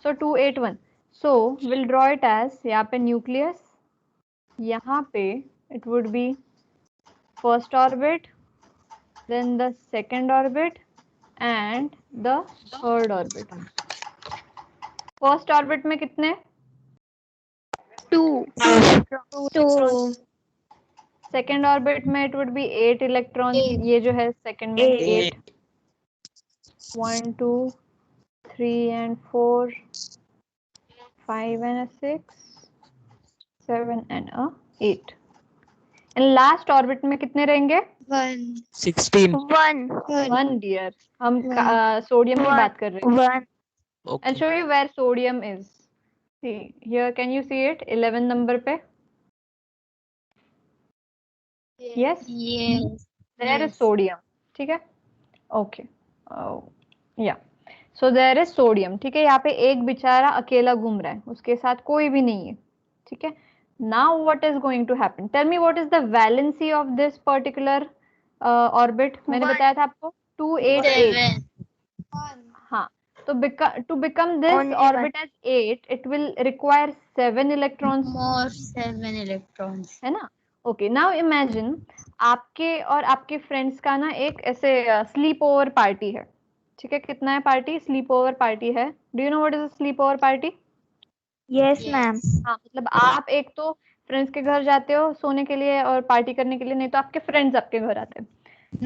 So 2 8 1. So we'll draw it as यहाँ पे nucleus, यहाँ पे it would be first orbit, then the second orbit and the third orbit. First orbit में कितने? 2. Second orbit में it would be 8 electrons. ये जो है second में 8. 1, 2, 3 and 4, 5 and a 6, 7 and a 8. And last orbit में कितने रहेंगे? 16. 1 dear. हम सोडियम की बात कर रहे हैं. 1. I'll Okay. show you where sodium is. See here, can you see it? 11 number पे. Yes, Yes. there is Yes. sodium. ठीक है? Okay. Oh, yeah. So there is sodium. ठीक है, यहाँ पे एक बेचारा अकेला घूम रहा है, उसके साथ कोई भी नहीं है. ठीक है? Now what is going to happen? Tell me what is the valency of this particular orbit? मैंने One. बताया था आपको 2, 8, 8. 7. हाँ, तो to become this Only one. orbit as 8, it will require 7 electrons. More 7 electrons. है ना? Okay, now imagine आपके और आपके फ्रेंड्स का ना एक ऐसे स्लीप ओवर पार्टी है. ठीक है, कितना है पार्टी? स्लीप ओवर पार्टी है. Do you know what is a sleepover party? Yes, ma'am. हाँ, मतलब आप एक तो फ्रेंड्स के घर जाते हो सोने के लिए और पार्टी करने के लिए, नहीं तो आपके फ्रेंड्स आपके घर आते हैं.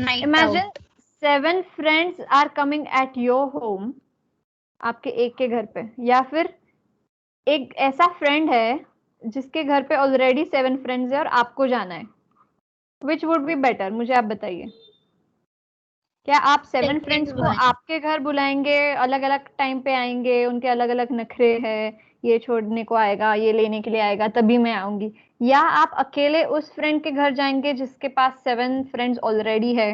Night Imagine out. 7 friends are coming at your home. आपके एक के घर पे, या फिर एक ऐसा फ्रेंड है जिसके घर पे ऑलरेडी 7 फ्रेंड्स है और आपको जाना है. Which would be better? मुझे आप बताइए. क्या आप 7 Second फ्रेंड्स को one. आपके घर बुलाएंगे, अलग अलग टाइम पे आएंगे, उनके अलग अलग नखरे है, ये छोड़ने को आएगा, ये लेने के लिए आएगा, तभी मैं आऊंगी, या आप अकेले उस फ्रेंड के घर जाएंगे जिसके पास 7 फ्रेंड्स ऑलरेडी है?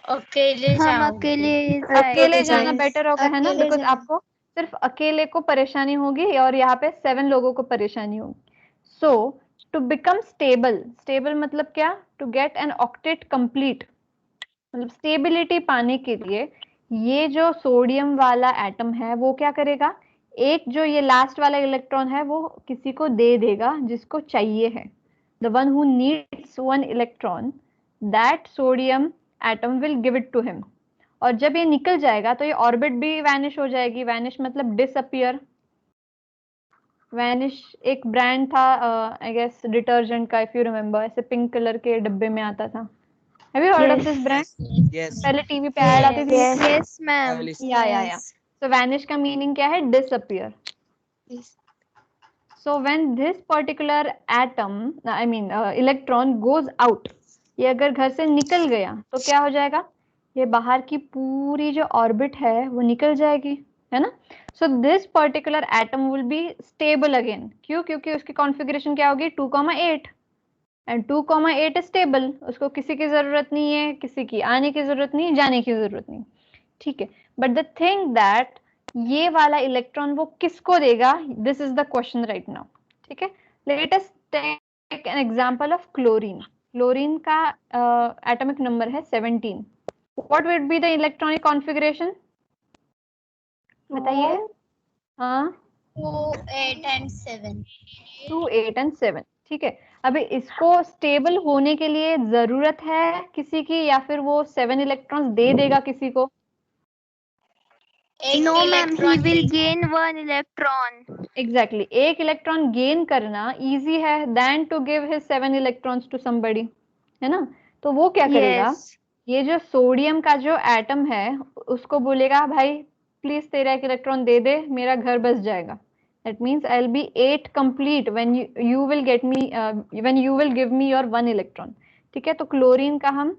अकेले हम जाओगे. अकेले अकेले जाना जाएंगे. बेटर होगा, है ना? अकेले बिकॉज जाना. आपको सिर्फ अकेले को परेशानी होगी और यहाँ पे 7 लोगों को परेशानी होगी. So to become stable, stable मतलब क्या? To get an octet complete, मतलब स्टेबिलिटी पाने के लिए ये जो सोडियम वाला एटम है वो क्या करेगा? एक जो ये लास्ट वाला इलेक्ट्रॉन है वो किसी को दे देगा जिसको चाहिए है. The one who needs 1 electron, that sodium atom will give it to him. और जब ये निकल जाएगा तो ये ऑर्बिट भी वैनिश हो जाएगी. वैनिश मतलब डिसअपियर. वैनिश एक ब्रांड था आई गेस डिटर्जेंट का, इफ यू रिमेम्बर, ऐसे पिंक कलर के डब्बे में आता था. Have you heard of this brand? Yes. पहले टीवी पे ऐड आती थी. Yes. Yes, ma'am. I've listened. या सो वैनिश का मीनिंग क्या है? Disappear. So when this particular atom, I mean electron goes out, ये अगर घर से निकल गया तो क्या हो जाएगा? ये बाहर की पूरी जो ऑर्बिट है वो निकल जाएगी, है ना? So this particular atom will be stable again. क्यों? क्योंकि उसकी कॉन्फ़िगरेशन क्या होगी? 2,8 एंड 2,8 is stable. उसको किसी की जरूरत नहीं है, किसी की आने की जरूरत नहीं, जाने की जरूरत नहीं. ठीक है, बट द थिंग दैट ये वाला इलेक्ट्रॉन वो किसको देगा? This is the question right now. ठीक है, let us take an example of chlorine. Chlorine का एटॉमिक नंबर है 17. What would be the electronic configuration? बताइए. हाँ, 2, 8 and 7. 2, 8 and 7. ठीक है, अभी इसको स्टेबल होने के लिए जरूरत है किसी की, या फिर वो 7 इलेक्ट्रॉन्स दे देगा किसी को? एक No, ma'am. He electron will ले- gain 1 electron. एग्जैक्टली एक इलेक्ट्रॉन गेन करना इजी है than to give his 7 electrons to somebody, है ना? तो वो क्या करेगा? Yes. ये जो सोडियम का जो एटम है उसको बोलेगा भाई प्लीज तेरा एक इलेक्ट्रॉन दे दे, मेरा घर बस जाएगा. That means I will be 8 complete when you will get me, when you will give me your 1 electron. ठीक है, तो क्लोरीन का हम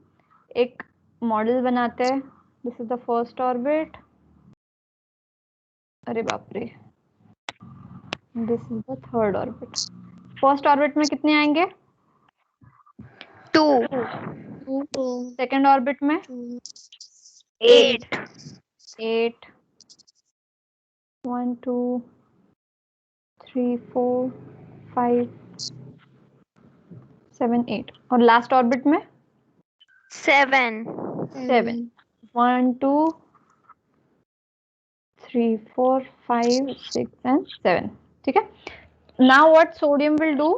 एक मॉडल बनाते हैं. This is the first orbit. अरे बाप रे, this is the third orbit. First orbit में कितने आएंगे? 2. सेकेंड ऑर्बिट में 8. 8. 1, 2, 3, 4, 5, 7, 8. और लास्ट ऑर्बिट में 7. 7. 1, 2, 3, 4, 5, 6 and 7. ठीक है. Now what sodium will do?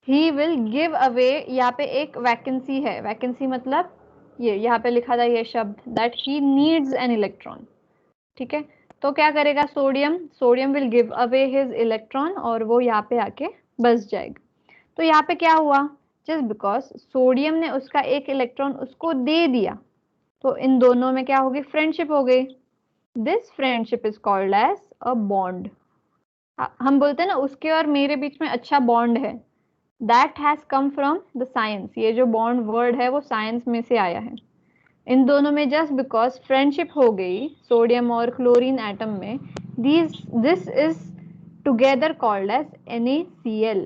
He will give away, यहाँ पे एक वैकेंसी है, वैकेंसी मतलब ये यहाँ पे लिखा था ये शब्द, that he needs an electron, ठीक है। तो क्या करेगा sodium, sodium will give away his electron और वो यहाँ पे आके बस जाएगा। तो यहाँ पे क्या हुआ, जस्ट बिकॉज सोडियम ने उसका एक इलेक्ट्रॉन उसको दे दिया, तो इन दोनों में क्या होगी, फ्रेंडशिप हो गई। This friendship is called as a bond. हम बोलते हैं ना उसके और मेरे बीच में अच्छा बॉन्ड है, that has come from the science. ये जो बॉन्ड वर्ड है वो साइंस में से आया है। इन दोनों में जस्ट बिकॉज फ्रेंडशिप हो गई सोडियम और क्लोरीन एटम में, this is together called as NaCl।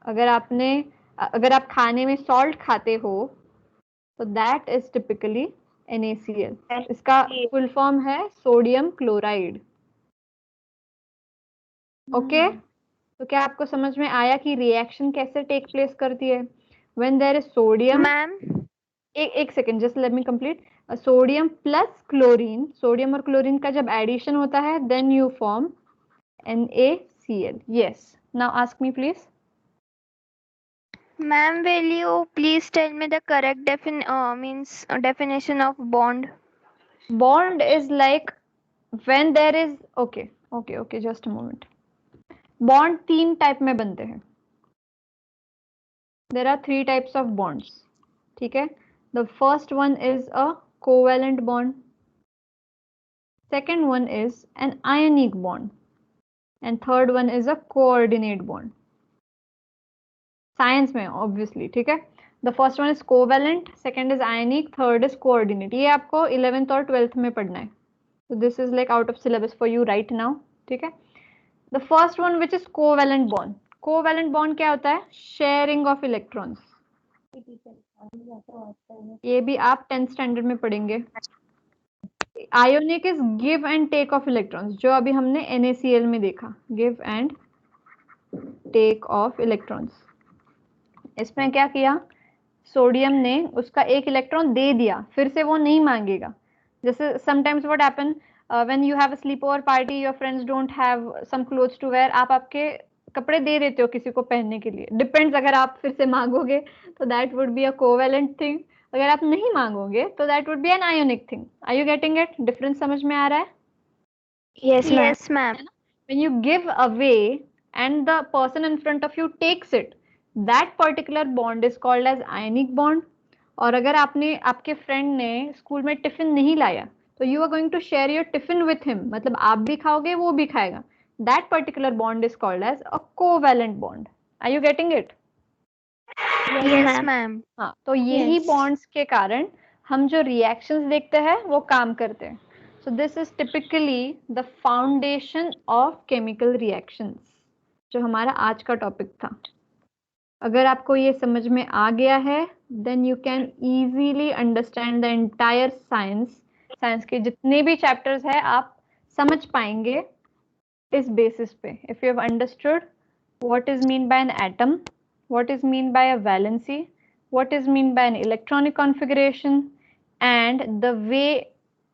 अगर आप खाने में सॉल्ट खाते हो तो दैट इज टिपिकली NaCl। इसका फुल फॉर्म है सोडियम क्लोराइड। ओके, तो क्या आपको समझ में आया कि रिएक्शन कैसे टेक प्लेस करती है? When there is sodium, ma'am एक second, just let me complete. Sodium plus chlorine, sodium और क्लोरीन का जब एडिशन होता है then you form NaCl। Yes, now ask me please. Ma'am, will you please tell me the correct definition of bond? Bond is like when there is, okay, just a moment. Bond 3 type में बनते हैं। There are 3 types of bonds, ठीक है। The first one is a covalent bond, second one is an ionic bond, and third one is a coordinate bond. Science में obviously, ठीक है। The first one is covalent, second is ionic, third is coordinate. ये आपको 11th और 12th में पढ़ना है, so this is like out of syllabus for you right now, ठीक है। The first one which is covalent bond. Covalent bond क्या होता है, शेयरिंग ऑफ इलेक्ट्रॉन्स। ये भी आप 10th स्टैंडर्ड में पढ़ेंगे। Ionic is give and take of electrons, जो अभी हमने NaCl में देखा, give and take of electrons. इसमें क्या किया, सोडियम ने उसका एक इलेक्ट्रॉन दे दिया, फिर से वो नहीं मांगेगा। जैसे sometimes what happen when you have a sleepover party, your friends don't have some clothes to wear, आप आपके कपड़े दे देते हो किसी को पहनने के लिए, डिपेंड्स। अगर आप फिर से मांगोगे तो that would be a covalent thing, अगर आप नहीं मांगोगे तो that would be an ionic thing. Are you getting it? Difference समझ में आ रहा है? Yes, ma'am. When you give away and the person in front of you takes it, that particular bond is called as ionic bond. और अगर आपके friend ने school में tiffin नहीं लाया तो you are going to share your tiffin with him, मतलब आप भी खाओगे वो भी खाएगा, that particular bond is called as a covalent bond. Are you getting it? Yes, ma'am. हाँ, तो यही बॉन्ड्स के कारण हम जो रिएक्शंस देखते हैं वो काम करते हैं। So this is typically the foundation of chemical reactions, जो हमारा आज का टॉपिक था। अगर आपको ये समझ में आ गया है then you can easily understand the entire science. Science के जितने भी चैप्टर्स हैं आप समझ पाएंगे इस बेसिस पे। If you have understood what is mean by an atom, what is mean by a valency, what is mean by an electronic configuration, and the way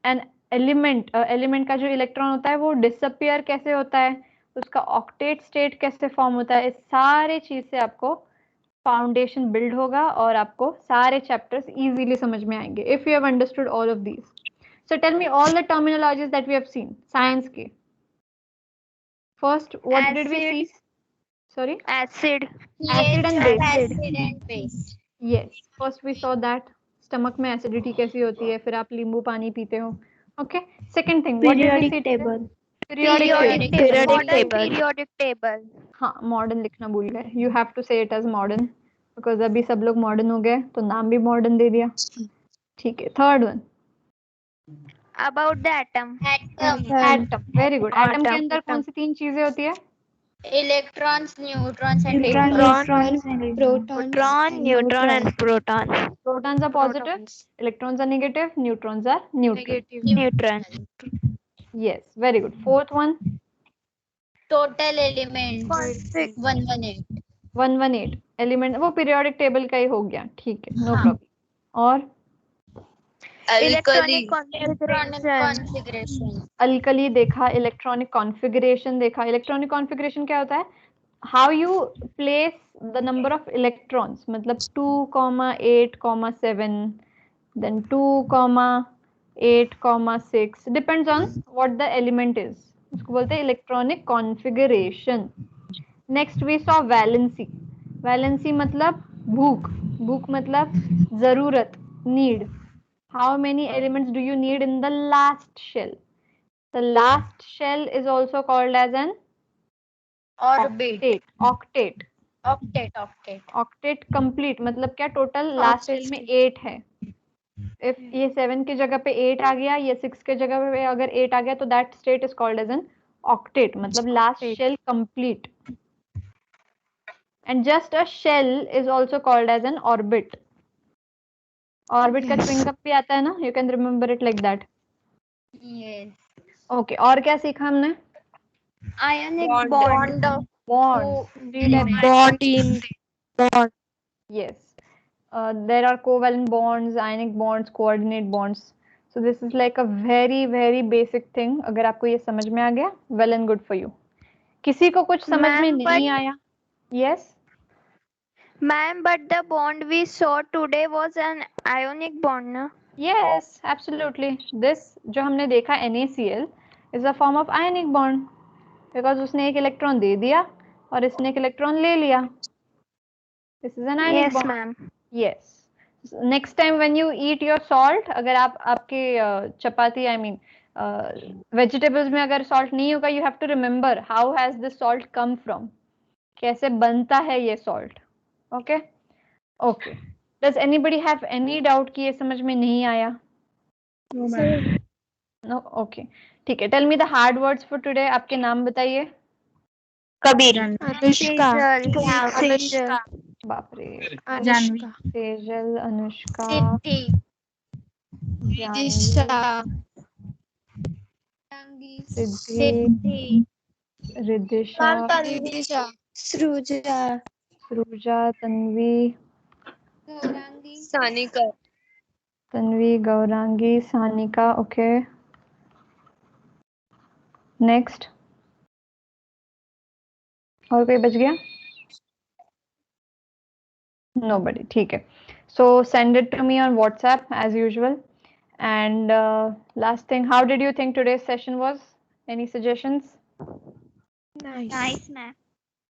an element का जो इलेक्ट्रॉन होता है वो डिसअपियर कैसे होता है, उसका ऑक्टेट स्टेट कैसे फॉर्म होता है, इस सारे चीज से आपको फाउंडेशन बिल्ड होगा और आपको सारे चैप्टर्स इजीली समझ में आएंगे if you have understood all of these. So tell me all the terminologies that we have seen science के। First what did we see? Sorry? Acid. Acid and base. Acid and base. Yes, first we saw that stomach में acidity कैसी होती है, फिर आप नींबू पानी पीते हो। Okay, second thing, what did we see? table. Periodic table. हाँ, modern लिखना भूल गए। You have to say it as modern because अभी सब लोग modern हो गए तो नाम भी modern दे दिया। ठीक है, third one. About the atom. Atom, very good. Atom के अंदर कौन सी 3 चीजें होती है? Electrons, neutrons, and Neutrons, Proton, neutron, and proton. Protons are positive, electrons are negative, neutrons are neutral. Neutron. Yes, very good. Fourth one, total elements 118. 118 element, वो periodic table का ही हो गया, ठीक है, नो प्रॉब्लम। और Electronic Electronic configuration. configuration. Alkali देखा, electronic configuration देखा। Electronic configuration क्या होता है? how you place the number of electrons, मतलब 2,8,7, then 2,8,6, depends on what the element is, उसको बोलते हैं electronic configuration. Next we saw valency. Valency मतलब भूख. भूख मतलब जरूरत, need. How many elements do you need in the last shell? The last shell is also called as an Orbit. octet. Octet complete मतलब क्या, टोटल लास्ट शेल में 8 है. If ये 7 की जगह पे 8 आ गया, ये 6 के जगह पे अगर 8 आ गया, तो that state is called as an octet, मतलब last shell complete. And just a shell is also called as an orbit. Orbit का chewing gum भी आता है ना, you can remember it like that. Yes. Okay, और क्या सीखा हमने? Ionic Bond. bond. Bonds. Three types. Bond in bond. Yes. There are covalent bonds, ionic bonds, coordinate bonds. So this is like a very very basic thing. अगर आपको ये समझ में आ गया, well and good for you. किसी को कुछ समझ में Ma'am, नहीं आया? Yes. Ma'am, but the bond we saw today was an ionic bond, na? Yes, absolutely. This जो हमने देखा NaCl is a form of ionic bond because उसने एक इलेक्ट्रॉन दे दिया और इसने एक इलेक्ट्रॉन ले लिया. This is an ionic Yes, bond. ma'am. Yes. Next time when you eat your salt, अगर आप आपके चपाती I mean vegetables में अगर salt नहीं होगा, you have to remember how has this salt come from. कैसे बनता है ये salt. Okay? Okay. Does anybody have any doubt कि ये समझ में नहीं आया? No. Okay. ठीक है. Tell me the hard words for today. आपके नाम बताइए. कबीर, Anushka. Sejal. बाप रे. Anushka, Sejal, Anushka, Siddhi. Janvi, Siddhi, Siddhi. Ridisha, Tanvisha, Srija, Srija, Tanvi, Sanika, Tanvi, Gaurangi, Sanika. Okay. Next. और कोई बच गया? Nobody. ठीक है. So send it to me on WhatsApp as usual. And last thing, how did you think today's session was? Any suggestions? Nice, ma'am.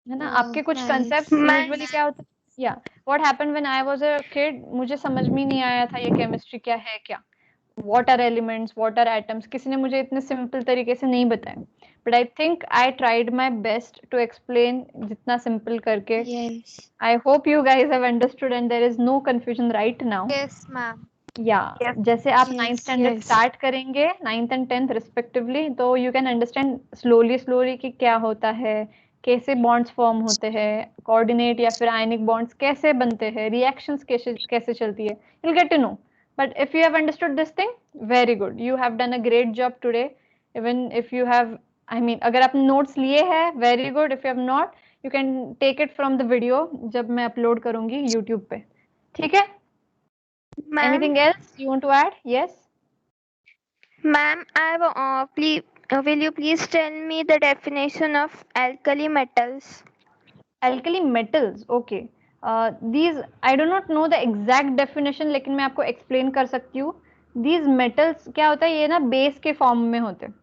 है ना, आपके कुछ concepts usually क्या होते हैं? Yeah. What happened when I was a kid? मुझे समझ में नहीं आया था ये chemistry क्या है क्या. What are elements? What are atoms? किसी ने मुझे इतने simple तरीके से नहीं बताया. But I think I tried my best to explain जितना simple करके. yes, I hope you guys have understood and there is no confusion right now. Yes, ma'am. Yeah, जैसे आप Yes, 9th standard yes. start करेंगे 9th and 10th respectively, तो you can understand slowly कि क्या होता है, कैसे bonds form होते हैं, coordinate या फिर ionic bonds कैसे बनते हैं, reactions कैसे चलती है, you'll get to know. But if you have understood this thing, very good. You have done a great job today. Even if you have, I mean, अगर आपने notes लिए हैं, very good. If you have not, you can take it from the video जब मैं upload करूँगी YouTube पे. ठीक है? Ma'am, Anything else you want to add? Yes. ma'am, will you please tell me the definition of alkali metals? Alkali metals. Okay. These I do not know the exact definition, लेकिन मैं आपको explain कर सकती हूँ. These metals क्या होता है, ये ना base के form में होते हैं.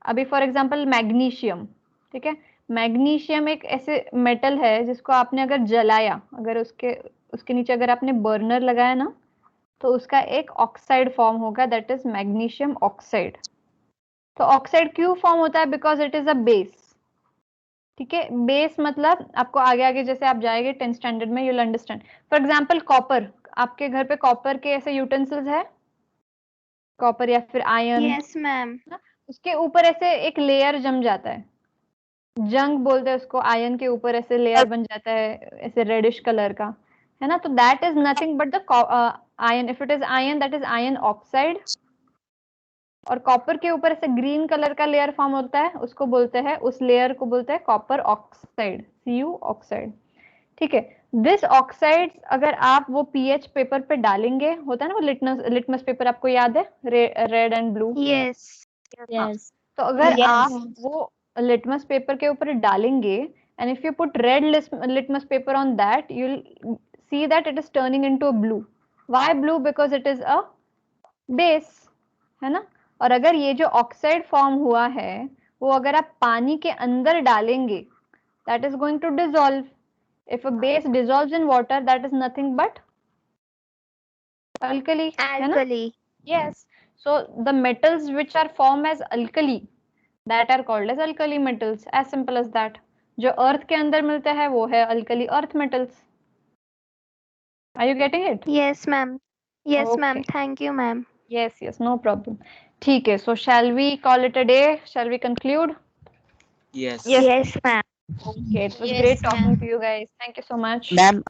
अभी for example magnesium, ठीक है. मैग्नीशियम एक ऐसे मेटल है जिसको आपने अगर जलाया, अगर उसके नीचे अगर आपने बर्नर लगाया ना, तो उसका एक ऑक्साइड फॉर्म होगा, दैट इज मैग्नीशियम ऑक्साइड. तो ऑक्साइड क्यों फॉर्म होता है? Because it is a base. ठीक है. बेस मतलब आपको आगे आगे जैसे आप जाएंगे 10th स्टैंडर्ड में, you will understand. For example copper, आपके घर पे कॉपर के ऐसे यूटेंसिल्स है, कॉपर या फिर आयरन. Yes, ma'am. उसके ऊपर ऐसे एक लेयर जम जाता है, जंग बोलते हैं उसको. आयरन के ऊपर ऐसे लेयर बन जाता है ऐसे रेडिश कलर का, है ना. तो that is nothing but the iron. If it is iron, that is iron oxide. और कॉपर के ऊपर ऐसे ग्रीन कलर का लेयर फॉर्म होता है, उसको बोलते हैं, उस लेयर को बोलते हैं कॉपर ऑक्साइड, Cu ऑक्साइड. ठीक है. दिस ऑक्साइड अगर आप वो पीएच पेपर पे डालेंगे, होता है ना वो लिटमस पेपर, आपको याद है, red and blue. Yes. yes, तो अगर Yes. आप वो लिटमस पेपर के ऊपर डालेंगे, and if you put red litmus paper on that, you'll see that it is turning into a blue. Why blue? Because it is a base, है ना. और अगर ये जो ऑक्साइड फॉर्म हुआ है वो अगर आप पानी के अंदर डालेंगे, that is going to dissolve. If a base dissolves in water, that is nothing but alkali, है ना? Alkali. Yes. So the metals which are formed as alkali, that are called as alkali metals. As simple as that. जो अर्थ के अंदर मिलते हैं वो है alkali earth metals. Are you getting it? Yes, ma'am. Yes, ma'am. Okay. Thank you, ma'am. Yes, yes, no problem. ठीक है. So shall we call it a day? Shall we conclude? Yes. Yes, ma'am. Okay, it was Yes, great talking ma'am. to you guys. Thank you so much. Ma'am,